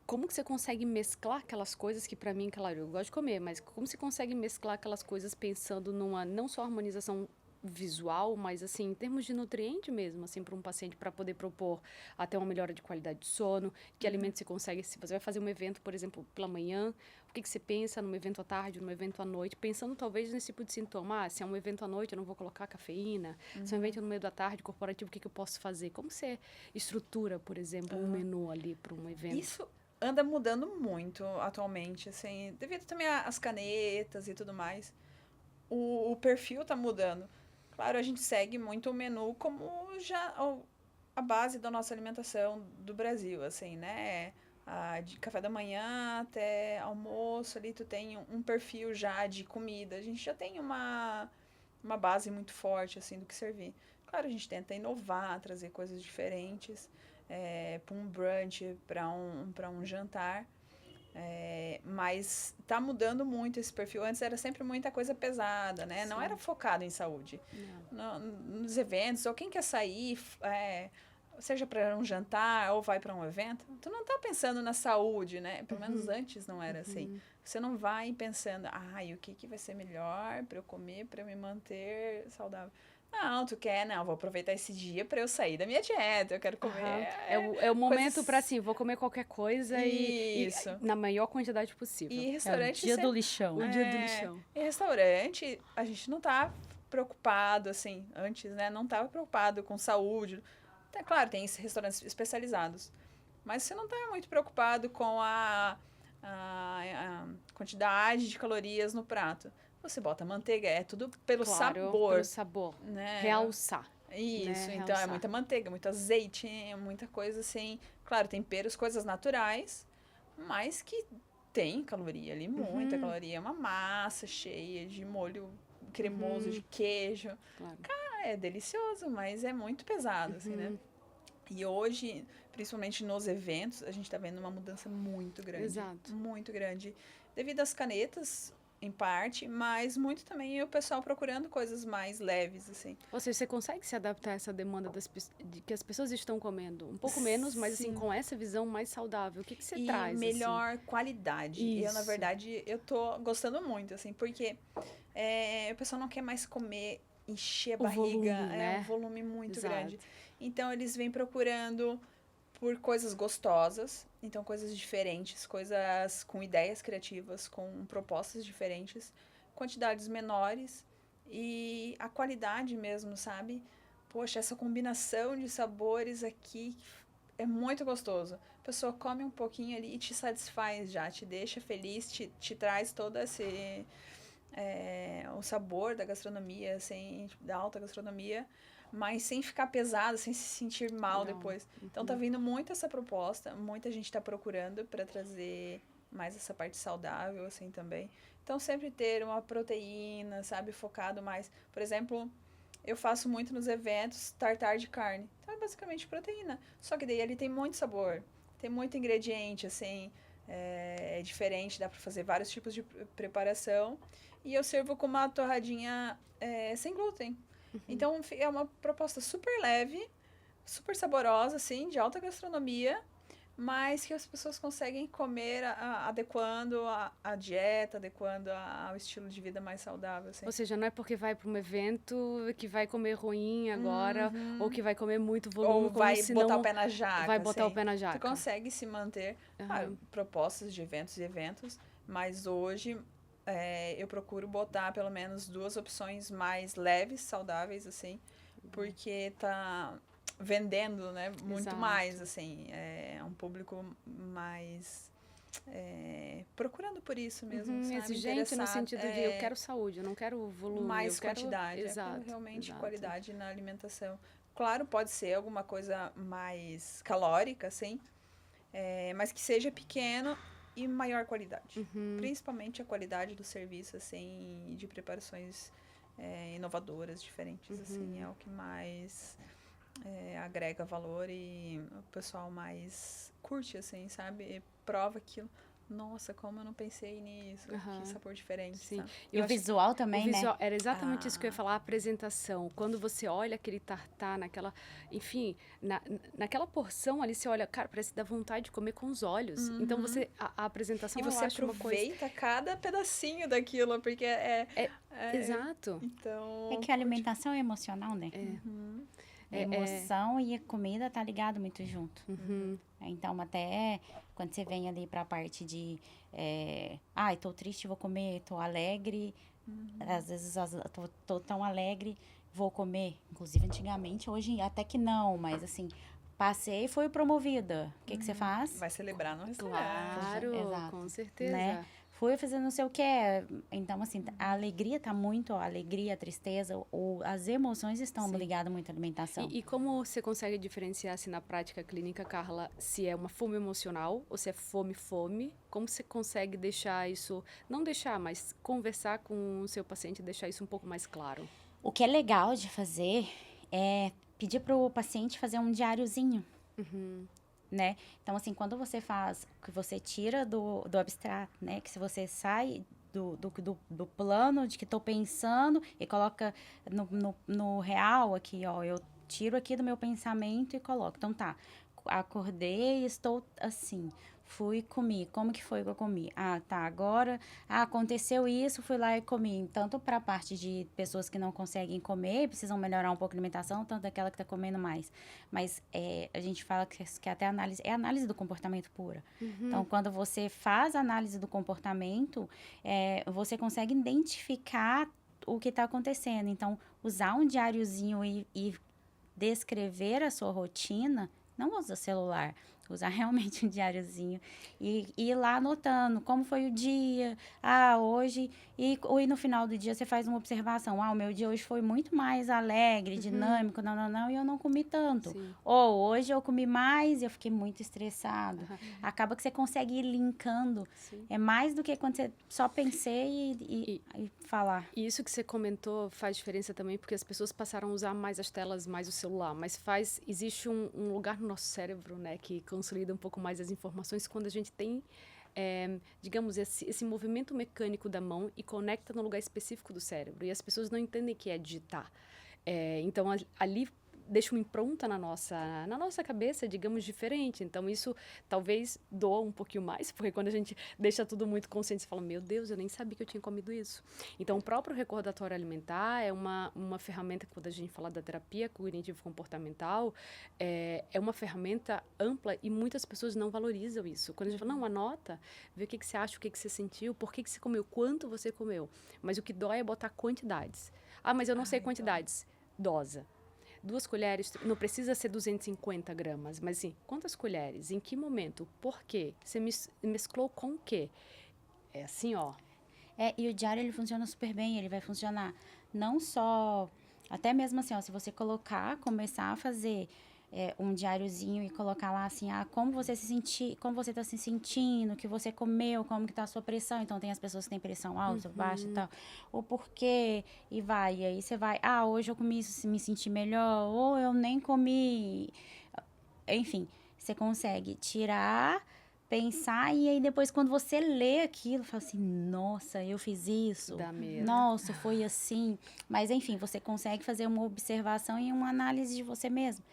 Como que você consegue mesclar aquelas coisas que, para mim, claro, eu gosto de comer, mas como você consegue mesclar aquelas coisas pensando numa, não só harmonização visual, mas assim, em termos de nutriente mesmo, assim, para um paciente, para poder propor até uma melhora de qualidade de sono, que alimento você consegue, se você vai fazer um evento, por exemplo, pela manhã, o que você pensa num evento à tarde, num evento à noite, pensando talvez nesse tipo de sintoma, se é um evento à noite, eu não vou colocar cafeína, se é um evento no meio da tarde, corporativo, o que eu posso fazer? Como você estrutura, por exemplo, um menu ali para um evento? Isso anda mudando muito atualmente, assim, devido também às canetas e tudo mais. O perfil tá mudando. Claro, a gente segue muito o menu como já a base da nossa alimentação do Brasil, assim, né? De café da manhã até almoço, ali tu tem um perfil já de comida. A gente já tem uma base muito forte, assim, do que servir. Claro, a gente tenta inovar, trazer coisas diferentes para um brunch, para um jantar. Mas tá mudando muito esse perfil. Antes era sempre muita coisa pesada, né? Sim. Não era focado em saúde. Nos eventos, ou quem quer sair, seja para um jantar ou vai para um evento, tu não tá pensando na saúde, né? Pelo menos antes não era assim. Você não vai pensando, o que vai ser melhor para eu comer, para eu me manter saudável. Não, tu quer, não, vou aproveitar esse dia para eu sair da minha dieta, eu quero comer. É o momento para assim, vou comer qualquer coisa e na maior quantidade possível. E restaurante... o dia do lixão. O dia do lixão. E restaurante, a gente não tá preocupado, assim, antes, né? Não tava preocupado com saúde. Claro, tem esses restaurantes especializados. Mas você não tá muito preocupado com a quantidade de calorias no prato. Você bota manteiga, é tudo pelo sabor. Pelo sabor. Né? Realçar. Isso, né? Então é muita manteiga, muito azeite, muita coisa assim. Claro, temperos, coisas naturais, mas que tem caloria ali, muita caloria. Uma massa cheia de molho cremoso, de queijo. Claro. Cara, é delicioso, mas é muito pesado, assim, né? E hoje, principalmente nos eventos, a gente tá vendo uma mudança muito grande. Exato. Muito grande. Devido às canetas, em parte, mas muito também o pessoal procurando coisas mais leves, assim. Ou seja, você consegue se adaptar a essa demanda de que as pessoas estão comendo um pouco menos, mas assim, com essa visão mais saudável. O que você traz? E melhor qualidade. Isso. Eu, na verdade, eu tô gostando muito, assim, porque o pessoal não quer mais comer, encher a barriga. Volume, né? É um volume muito grande. Então, eles vêm procurando por coisas gostosas, então coisas diferentes, coisas com ideias criativas, com propostas diferentes, quantidades menores e a qualidade mesmo, sabe? poxa, essa combinação de sabores aqui é muito gostoso. A pessoa come um pouquinho ali e te satisfaz já, te deixa feliz, te traz todo esse... o sabor da gastronomia, da alta gastronomia, mas sem ficar pesado, sem se sentir mal depois. Então tá vindo muito essa proposta, muita gente tá procurando para trazer mais essa parte saudável, assim, também. Então sempre ter uma proteína, sabe, focado mais. Por exemplo, eu faço muito nos eventos tartar de carne. Então é basicamente proteína. Só que daí ele tem muito sabor, tem muito ingrediente, assim, é diferente, dá para fazer vários tipos de preparação. E eu servo com uma torradinha sem glúten. Então, é uma proposta super leve, super saborosa, assim, de alta gastronomia, mas que as pessoas conseguem comer adequando a dieta, adequando ao estilo de vida mais saudável, assim. Ou seja, não é porque vai para um evento que vai comer ruim agora, ou que vai comer muito volume, ou vai senão botar o pé na jaca. Vai botar assim. o pé na jaca. Tu consegue se manter. Propostas de eventos e eventos, mas hoje... eu procuro botar pelo menos 2 opções mais leves, saudáveis, assim, porque tá vendendo, né, muito mais, assim, é um público mais procurando por isso mesmo, sabe? Exigente no sentido de eu quero saúde, eu não quero volume, mais eu quero quantidade, exato, realmente qualidade na alimentação. Claro, pode ser alguma coisa mais calórica, assim, mas que seja pequeno e maior qualidade. Principalmente a qualidade do serviço, assim, de preparações inovadoras, diferentes, assim, é o que mais agrega valor e o pessoal mais curte, assim, sabe? E prova aquilo. Nossa, como eu não pensei nisso, que sabor diferente, sim. sabe? E o visual também, né? Era exatamente isso que eu ia falar, a apresentação. Quando você olha aquele tartar naquela... Enfim, naquela porção ali, você olha, cara, parece dar vontade de comer com os olhos. Então, a apresentação, e você aproveita cada pedacinho daquilo, porque exato. Então... É que a alimentação é emocional, né? A emoção e a comida tá ligado muito junto. Então, até quando você vem ali pra parte de... tô triste, vou comer. Tô alegre. Às vezes, tô tão alegre, vou comer. Inclusive, antigamente, hoje até que não. Mas, assim, passei e fui promovida. O que você faz? Vai celebrar no restaurante. Claro, Exato. Com certeza. Né? Fui fazer não sei o que. Então, assim, a alegria tá muito... A alegria, a tristeza, as emoções estão ligadas muito à alimentação. E como você consegue diferenciar, assim, na prática clínica, Carla, se é uma fome emocional ou se é fome? Como você consegue deixar isso... Não deixar, mas conversar com o seu paciente e deixar isso um pouco mais claro? O que é legal de fazer é pedir pro paciente fazer um diáriozinho. Né? Então, assim, quando você faz, que você tira do abstrato, né? Que se você sai do plano de que estou pensando e coloca no real aqui, ó, eu tiro aqui do meu pensamento e coloco. Então, tá, acordei e estou assim, comi, como que foi que eu comi? Agora, aconteceu isso, fui lá e comi. Tanto para a parte de pessoas que não conseguem comer, precisam melhorar um pouco a alimentação, tanto aquela que está comendo mais. Mas a gente fala que até análise, é análise do comportamento pura. Então, quando você faz a análise do comportamento, você consegue identificar o que está acontecendo. Então, usar um diáriozinho e descrever a sua rotina, não usa celular, usar realmente um diáriozinho e ir lá anotando como foi o dia, hoje, e no final do dia você faz uma observação, o meu dia hoje foi muito mais alegre, dinâmico, e eu não comi tanto. Sim. Ou hoje eu comi mais e eu fiquei muito estressado. Acaba que você consegue ir linkando. Sim. É mais do que quando você só pensei e falar. E isso que você comentou faz diferença também, porque as pessoas passaram a usar mais as telas, mais o celular, mas existe um lugar no nosso cérebro, né, que consolida um pouco mais as informações quando a gente tem, digamos, esse movimento mecânico da mão e conecta no lugar específico do cérebro. E as pessoas não entendem que é digitar. Então, ali deixa uma impronta na nossa cabeça, digamos, diferente. Então, isso talvez doa um pouquinho mais, porque quando a gente deixa tudo muito consciente, você fala, meu Deus, eu nem sabia que eu tinha comido isso. Então, o próprio recordatório alimentar é uma ferramenta, quando a gente fala da terapia cognitivo-comportamental, é uma ferramenta ampla e muitas pessoas não valorizam isso. Quando a gente fala, não, anota, vê o que você acha, o que você sentiu, por que você comeu, quanto você comeu. Mas o que dói é botar quantidades. Mas eu não sei quantidades. Dosa. 2 colheres, não precisa ser 250 gramas, mas assim, quantas colheres? Em que momento? Por quê? Você mesclou com o quê? É assim, ó. E o diário, ele funciona super bem, ele vai funcionar não só, até mesmo assim, ó, se você começar a fazer um diáriozinho e colocar lá assim, como você como você tá se sentindo, o que você comeu, como que tá a sua pressão, então tem as pessoas que têm pressão alta, baixa e tal, o porquê, e aí você vai, hoje eu comi isso, me senti melhor, ou eu nem comi, enfim, você consegue tirar, pensar, e aí depois quando você lê aquilo, fala assim, nossa, eu fiz isso, Dá medo. nossa, foi assim, mas enfim, você consegue fazer uma observação e uma análise de você mesmo.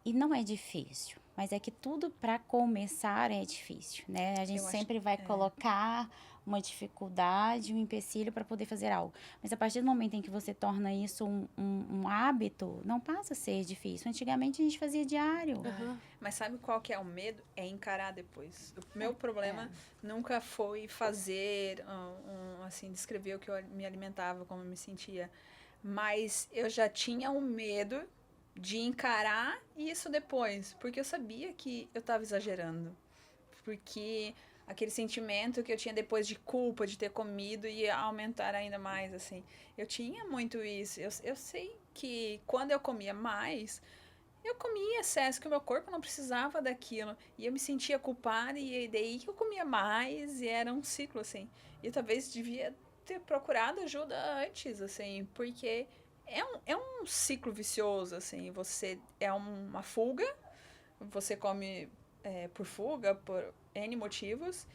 E não é difícil, mas é que tudo para começar é difícil, né? A gente sempre vai colocar uma dificuldade, um empecilho para poder fazer algo. Mas a partir do momento em que você torna isso um hábito, não passa a ser difícil. Antigamente a gente fazia diário. Mas sabe qual que é o medo? É encarar depois. O meu problema nunca foi fazer, assim, descrever o que eu me alimentava, como eu me sentia. Mas eu já tinha um medo de encarar isso depois, porque eu sabia que eu estava exagerando, porque aquele sentimento que eu tinha depois de culpa de ter comido ia aumentar ainda mais, assim, eu tinha muito isso, eu sei que quando eu comia mais, eu comia excesso, que o meu corpo não precisava daquilo, e eu me sentia culpada, e daí que eu comia mais, e era um ciclo, assim, e talvez devia ter procurado ajuda antes, assim, porque é um ciclo vicioso, assim, é uma fuga, você come por fuga, por N motivos,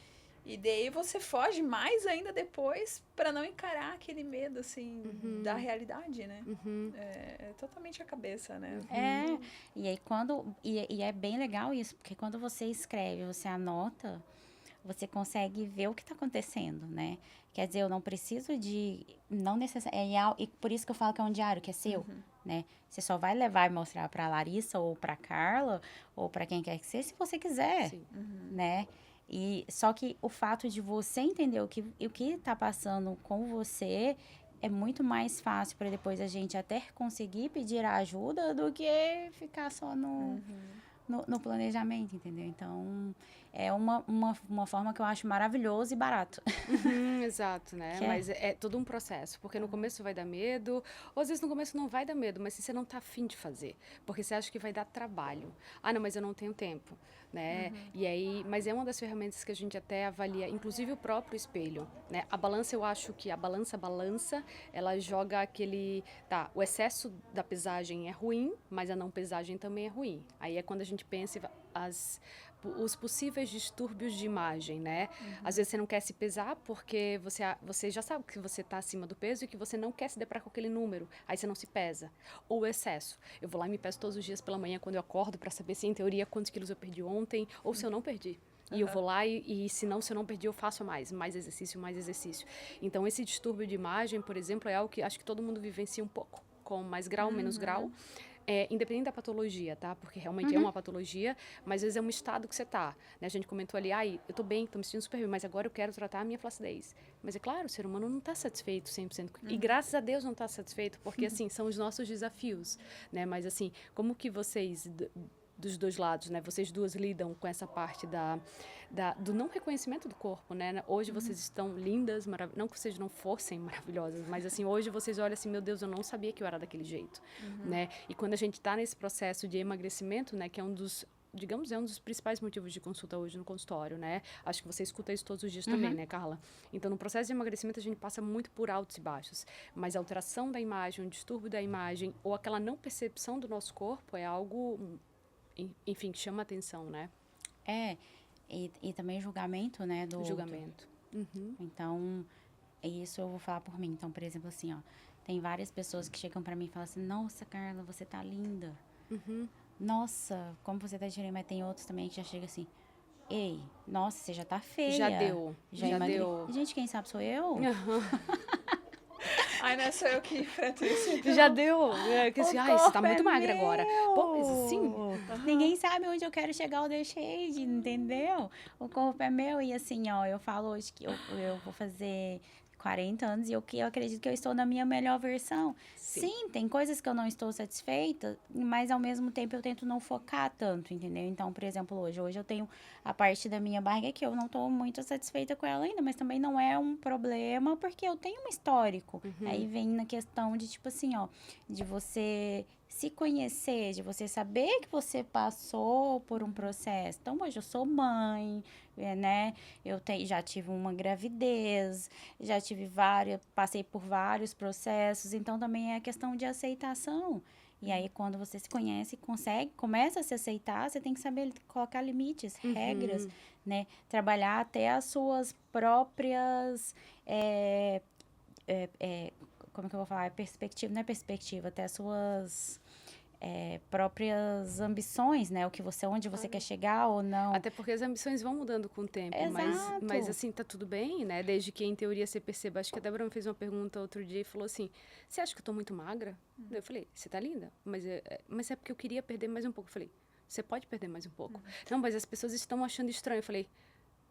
e daí você foge mais ainda depois para não encarar aquele medo, assim, da realidade, né? É totalmente a cabeça, né? E aí e é bem legal isso, porque quando você escreve, você anota, você consegue ver o que está acontecendo, né? Quer dizer, eu não preciso não necessariamente, e por isso que eu falo que é um diário, que é seu, né? Você só vai levar e mostrar para a Larissa, ou para a Carla, ou para quem quer que seja, se você quiser, né? E só que o fato de você entender o que está passando com você é muito mais fácil para depois a gente até conseguir pedir ajuda do que ficar só no planejamento, entendeu? Então, é uma forma que eu acho maravilhoso e barato. Exato, né? Mas é todo um processo, porque no começo vai dar medo, ou às vezes no começo não vai dar medo, mas se você não tá afim de fazer, porque você acha que vai dar trabalho. Não, mas eu não tenho tempo, né? E aí, mas é uma das ferramentas que a gente até avalia, inclusive o próprio espelho, né? A balança, eu acho que a balança, ela joga o excesso da pesagem é ruim, mas a não pesagem também é ruim. Aí é quando a gente pensa os possíveis distúrbios de imagem, né? Às vezes você não quer se pesar porque você já sabe que você está acima do peso e que você não quer se deparar com aquele número. Aí você não se pesa. Ou o excesso. Eu vou lá e me peso todos os dias pela manhã quando eu acordo para saber se, em teoria, quantos quilos eu perdi ontem ou se eu não perdi. E eu vou lá e se eu não perdi, eu faço mais exercício, mais exercício. Então, esse distúrbio de imagem, por exemplo, é algo que acho que todo mundo vivencia um pouco, com mais grau, menos grau. Independente da patologia, tá? Porque realmente é uma patologia, mas às vezes é um estado que você tá, né? A gente comentou ali, eu tô bem, tô me sentindo super bem, mas agora eu quero tratar a minha flacidez. Mas é claro, o ser humano não tá satisfeito 100%. E graças a Deus não tá satisfeito, porque assim, são os nossos desafios, né? Mas assim, como que vocês, dos dois lados, né? Vocês duas lidam com essa parte do não reconhecimento do corpo, né? Hoje vocês estão lindas, não que vocês não fossem maravilhosas, mas assim, hoje vocês olham assim, meu Deus, eu não sabia que eu era daquele jeito, né? E quando a gente está nesse processo de emagrecimento, né, que é um dos principais motivos de consulta hoje no consultório, né? Acho que você escuta isso todos os dias também, né, Carla? Então, no processo de emagrecimento, a gente passa muito por altos e baixos, mas a alteração da imagem, o distúrbio da imagem ou aquela não percepção do nosso corpo é algo, enfim, que chama atenção, né? E também julgamento, né? Julgamento. Então, isso eu vou falar por mim. Então, por exemplo, assim, ó, tem várias pessoas que chegam pra mim e falam assim, nossa, Carla, você tá linda. Nossa, como você tá diferente, mas tem outros também que já chegam assim, ei, nossa, você já tá feia. Já deu. Gente, quem sabe sou eu? Ai, não é só eu que enfrento isso. Então. Já deu. Você tá muito magra agora. Pô, sim. Ninguém sabe onde eu quero chegar ou deixei de, entendeu? O corpo é meu. E assim, ó, eu falo hoje que eu vou fazer 40 anos e eu acredito que eu estou na minha melhor versão. Sim. Sim, tem coisas que eu não estou satisfeita, mas ao mesmo tempo eu tento não focar tanto, entendeu? Então, por exemplo, hoje eu tenho a parte da minha barriga que eu não estou muito satisfeita com ela ainda, mas também não é um problema porque eu tenho um histórico. Aí vem na questão de, tipo assim, ó, de você se conhecer, de você saber que você passou por um processo. Então, hoje eu sou mãe, né? Já tive uma gravidez, já tive passei por vários processos, então também é a questão de aceitação. E aí, quando você se conhece e começa a se aceitar, você tem que saber colocar limites, regras, né? Trabalhar até as suas próprias... como que eu vou falar? Perspectiva, não é perspectiva, até as suas próprias ambições, né? Onde você quer chegar ou não. Até porque as ambições vão mudando com o tempo, Exato. mas assim, tá tudo bem, né? Desde que, em teoria, você perceba. Acho que a Débora me fez uma pergunta outro dia e falou assim, você acha que eu tô muito magra? Eu falei, você tá linda, mas é porque eu queria perder mais um pouco. Eu falei, você pode perder mais um pouco. Não, mas as pessoas estão achando estranho. Eu falei,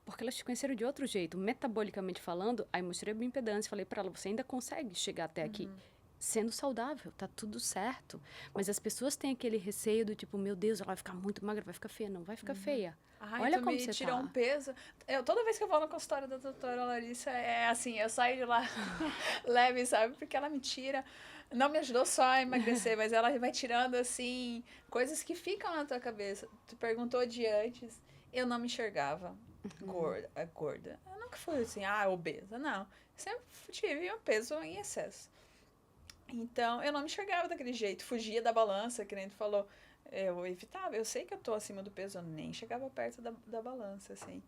porque elas te conheceram de outro jeito, metabolicamente falando. Aí mostrei a bioimpedância, falei pra ela, você ainda consegue chegar até aqui. Sendo saudável, tá tudo certo. Mas as pessoas têm aquele receio do tipo, meu Deus, ela vai ficar muito magra, vai ficar feia. Não vai ficar feia. Olha como você tirou tá. um peso. Toda vez que eu vou no consultório da doutora Larissa, é assim, eu saio de lá leve, sabe? Porque ela me tira. Não me ajudou só a emagrecer, mas ela vai tirando, assim, coisas que ficam na tua cabeça. Tu perguntou de antes, eu não me enxergava gorda. Eu nunca fui assim, obesa. Não. Sempre tive um peso em excesso. Então, eu não me enxergava daquele jeito. Fugia da balança, que nem tu falou. Eu evitava. Eu sei que eu tô acima do peso. Eu nem chegava perto da balança, assim.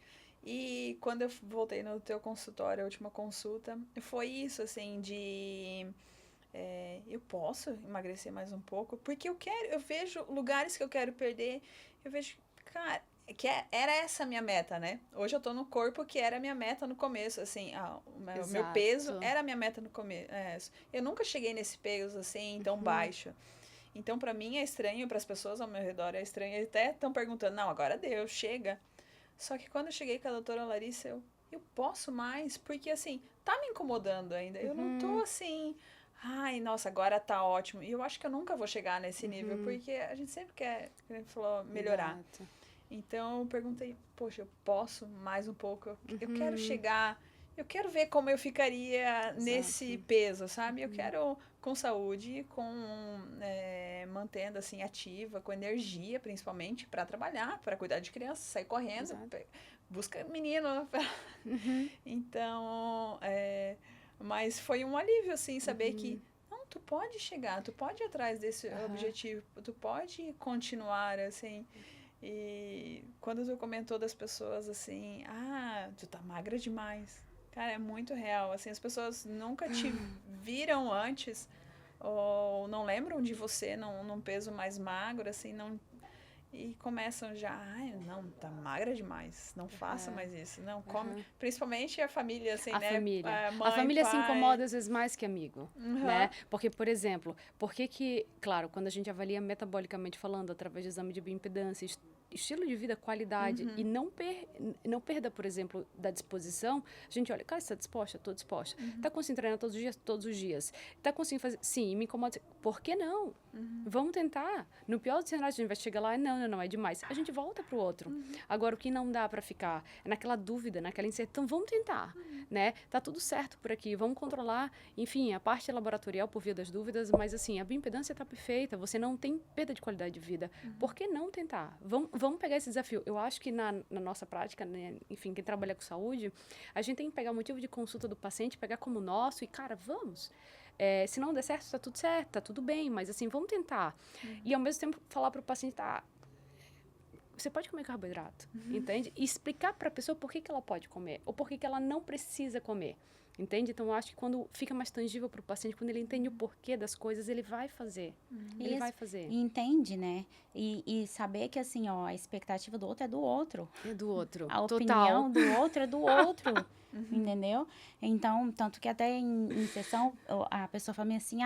E quando eu voltei no teu consultório, a última consulta, foi isso, assim, de... eu posso emagrecer mais um pouco? Porque eu vejo lugares que eu quero perder. Eu vejo, cara... era essa a minha meta, né? Hoje eu tô no corpo que era a minha meta no começo, assim, o meu peso era a minha meta no começo. Eu nunca cheguei nesse peso, assim, tão baixo. Então, pra mim é estranho, pras pessoas ao meu redor é estranho, eles até estão perguntando, não, agora deu, chega. Só que quando eu cheguei com a doutora Larissa, eu posso mais, porque, assim, tá me incomodando ainda. Eu não tô, assim... Ai, nossa, agora tá ótimo. E eu acho que eu nunca vou chegar nesse nível, porque a gente sempre quer, como a gente falou, melhorar. Exato. Então, eu perguntei, poxa, eu posso mais um pouco? Eu quero chegar, eu quero ver como eu ficaria nesse peso, sabe? Eu quero com saúde, mantendo, assim, ativa, com energia, principalmente, para trabalhar, para cuidar de criança, sair correndo, busca menino. Então, mas foi um alívio, assim, saber que, não, tu pode chegar, tu pode ir atrás desse objetivo, tu pode continuar, assim... E quando tu comentou das pessoas assim, tu tá magra demais. Cara, é muito real. Assim, as pessoas nunca te viram antes ou não lembram de você num peso mais magro, assim, não... E começam já, não, tá magra demais, não faça mais isso, não, come, principalmente a família, assim, né? A família se incomoda às vezes mais que amigo, né? Porque, por exemplo, claro, quando a gente avalia metabolicamente falando, através de exame de bioimpedância, estilo de vida, qualidade, e não perda, por exemplo, da disposição, a gente olha, cara, você tá disposta? Tô disposta. Tá conseguindo treinar todos os dias? Todos os dias. Tá conseguindo fazer? Sim, me incomoda. Por que não? Vamos tentar. No pior dos cenários, a gente vai chegar lá, não, é demais. A gente volta pro outro. Agora, o que não dá para ficar é naquela dúvida, naquela incerteza. Então, vamos tentar, né? Tá tudo certo por aqui, vamos controlar, enfim, a parte laboratorial por via das dúvidas, mas assim, a bioimpedância tá perfeita, você não tem perda de qualidade de vida. Por que não tentar? Vamos pegar esse desafio. Eu acho que na nossa prática, né, enfim, quem trabalha com saúde, a gente tem que pegar o motivo de consulta do paciente, pegar como nosso e, cara, vamos. Se não der certo, tá tudo certo, tá tudo bem, mas assim, vamos tentar. E ao mesmo tempo falar para o paciente, você pode comer carboidrato, entende? E explicar para a pessoa por que ela pode comer, ou por que ela não precisa comer, entende? Então, eu acho que quando fica mais tangível para o paciente, quando ele entende o porquê das coisas, ele vai fazer. Ele vai fazer. E entende, né? E saber que, assim, ó, a expectativa do outro é do outro. É do outro. A Total. opinião do outro é do outro. Entendeu? Então, tanto que até em sessão, a pessoa fala assim,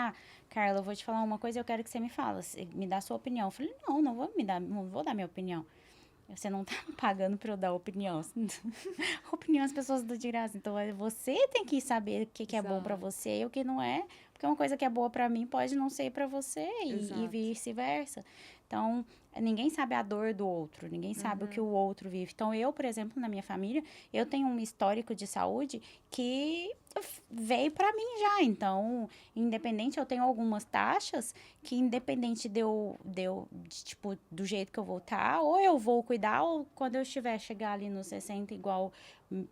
Carla, eu vou te falar uma coisa e eu quero que você me fala, me dá a sua opinião. Eu falei, não vou dar minha opinião. Você não tá pagando pra eu dar opinião. Opinião as pessoas dão de graça. Então, você tem que saber o que é bom pra você e o que não é. Porque uma coisa que é boa pra mim pode não ser pra você e vice-versa. Então, ninguém sabe a dor do outro. Ninguém sabe o que o outro vive. Então, eu, por exemplo, na minha família, eu tenho um histórico de saúde que veio pra mim já. Então, independente, eu tenho algumas taxas que independente tipo, do jeito que eu vou estar, ou eu vou cuidar, ou quando eu chegar ali nos 60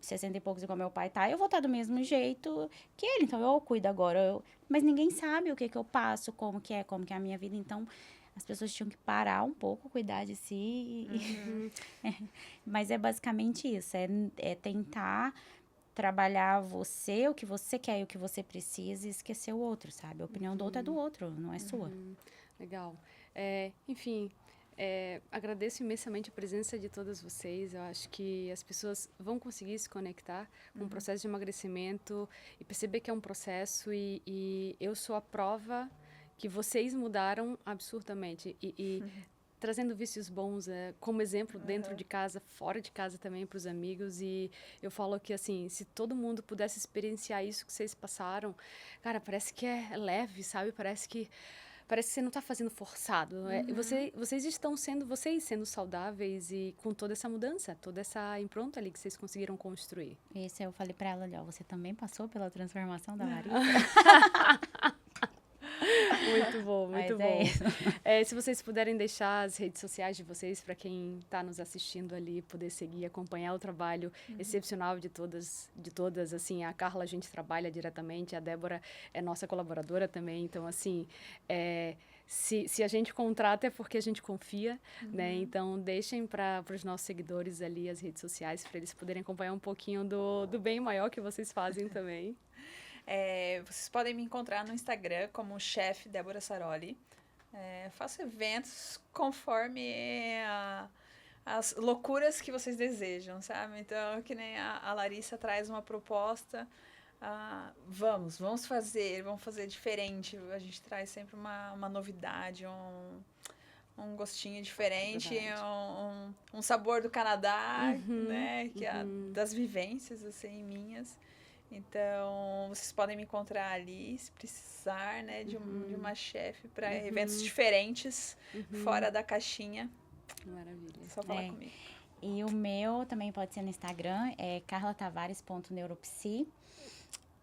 60 e poucos igual meu pai tá, eu vou estar do mesmo jeito que ele. Então, eu cuido agora. Mas ninguém sabe o que eu passo, como que é a minha vida. Então, as pessoas tinham que parar um pouco, cuidar de si. Mas é basicamente isso, é tentar trabalhar você, o que você quer e o que você precisa e esquecer o outro, sabe? A opinião do outro é do outro, não é sua. Legal. Enfim, agradeço imensamente a presença de todas vocês. Eu acho que as pessoas vão conseguir se conectar com o processo de emagrecimento e perceber que é um processo e eu sou a prova que vocês mudaram absurdamente e trazendo vícios bons como exemplo dentro de casa, fora de casa também para os amigos. E eu falo que assim, se todo mundo pudesse experienciar isso que vocês passaram, cara, parece que é leve, sabe? Parece que você não está fazendo forçado. Vocês estão sendo saudáveis e com toda essa mudança, toda essa impronta ali que vocês conseguiram construir. Isso, eu falei para ela, olha, você também passou pela transformação da Larissa? Muito bom, muito bom. Se vocês puderem deixar as redes sociais de vocês para quem está nos assistindo ali, poder seguir, acompanhar o trabalho excepcional de todas, assim, a Carla a gente trabalha diretamente, a Débora é nossa colaboradora também, então assim, se a gente contrata é porque a gente confia, né? Então deixem para os nossos seguidores ali as redes sociais para eles poderem acompanhar um pouquinho do bem maior que vocês fazem também. Vocês podem me encontrar no Instagram como Chef Débora Saroli. Faço eventos conforme as loucuras que vocês desejam, sabe? Então, que nem a Larissa traz uma proposta, vamos fazer diferente. A gente traz sempre uma novidade, um gostinho diferente, um sabor do Canadá, né? Que das vivências, assim, minhas. Então, vocês podem me encontrar ali, se precisar, né, de uma chefe para eventos diferentes, fora da caixinha. Maravilha. É só falar comigo. E o meu também pode ser no Instagram, é carlatavares.neuropsi.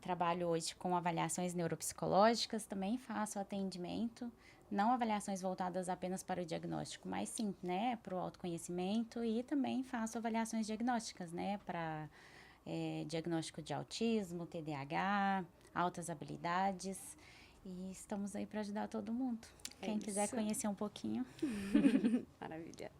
Trabalho hoje com avaliações neuropsicológicas, também faço atendimento, não avaliações voltadas apenas para o diagnóstico, mas sim, né, para o autoconhecimento, e também faço avaliações diagnósticas, né, para diagnóstico de autismo, TDAH, altas habilidades, e estamos aí para ajudar todo mundo. Quem quiser conhecer um pouquinho. Maravilha.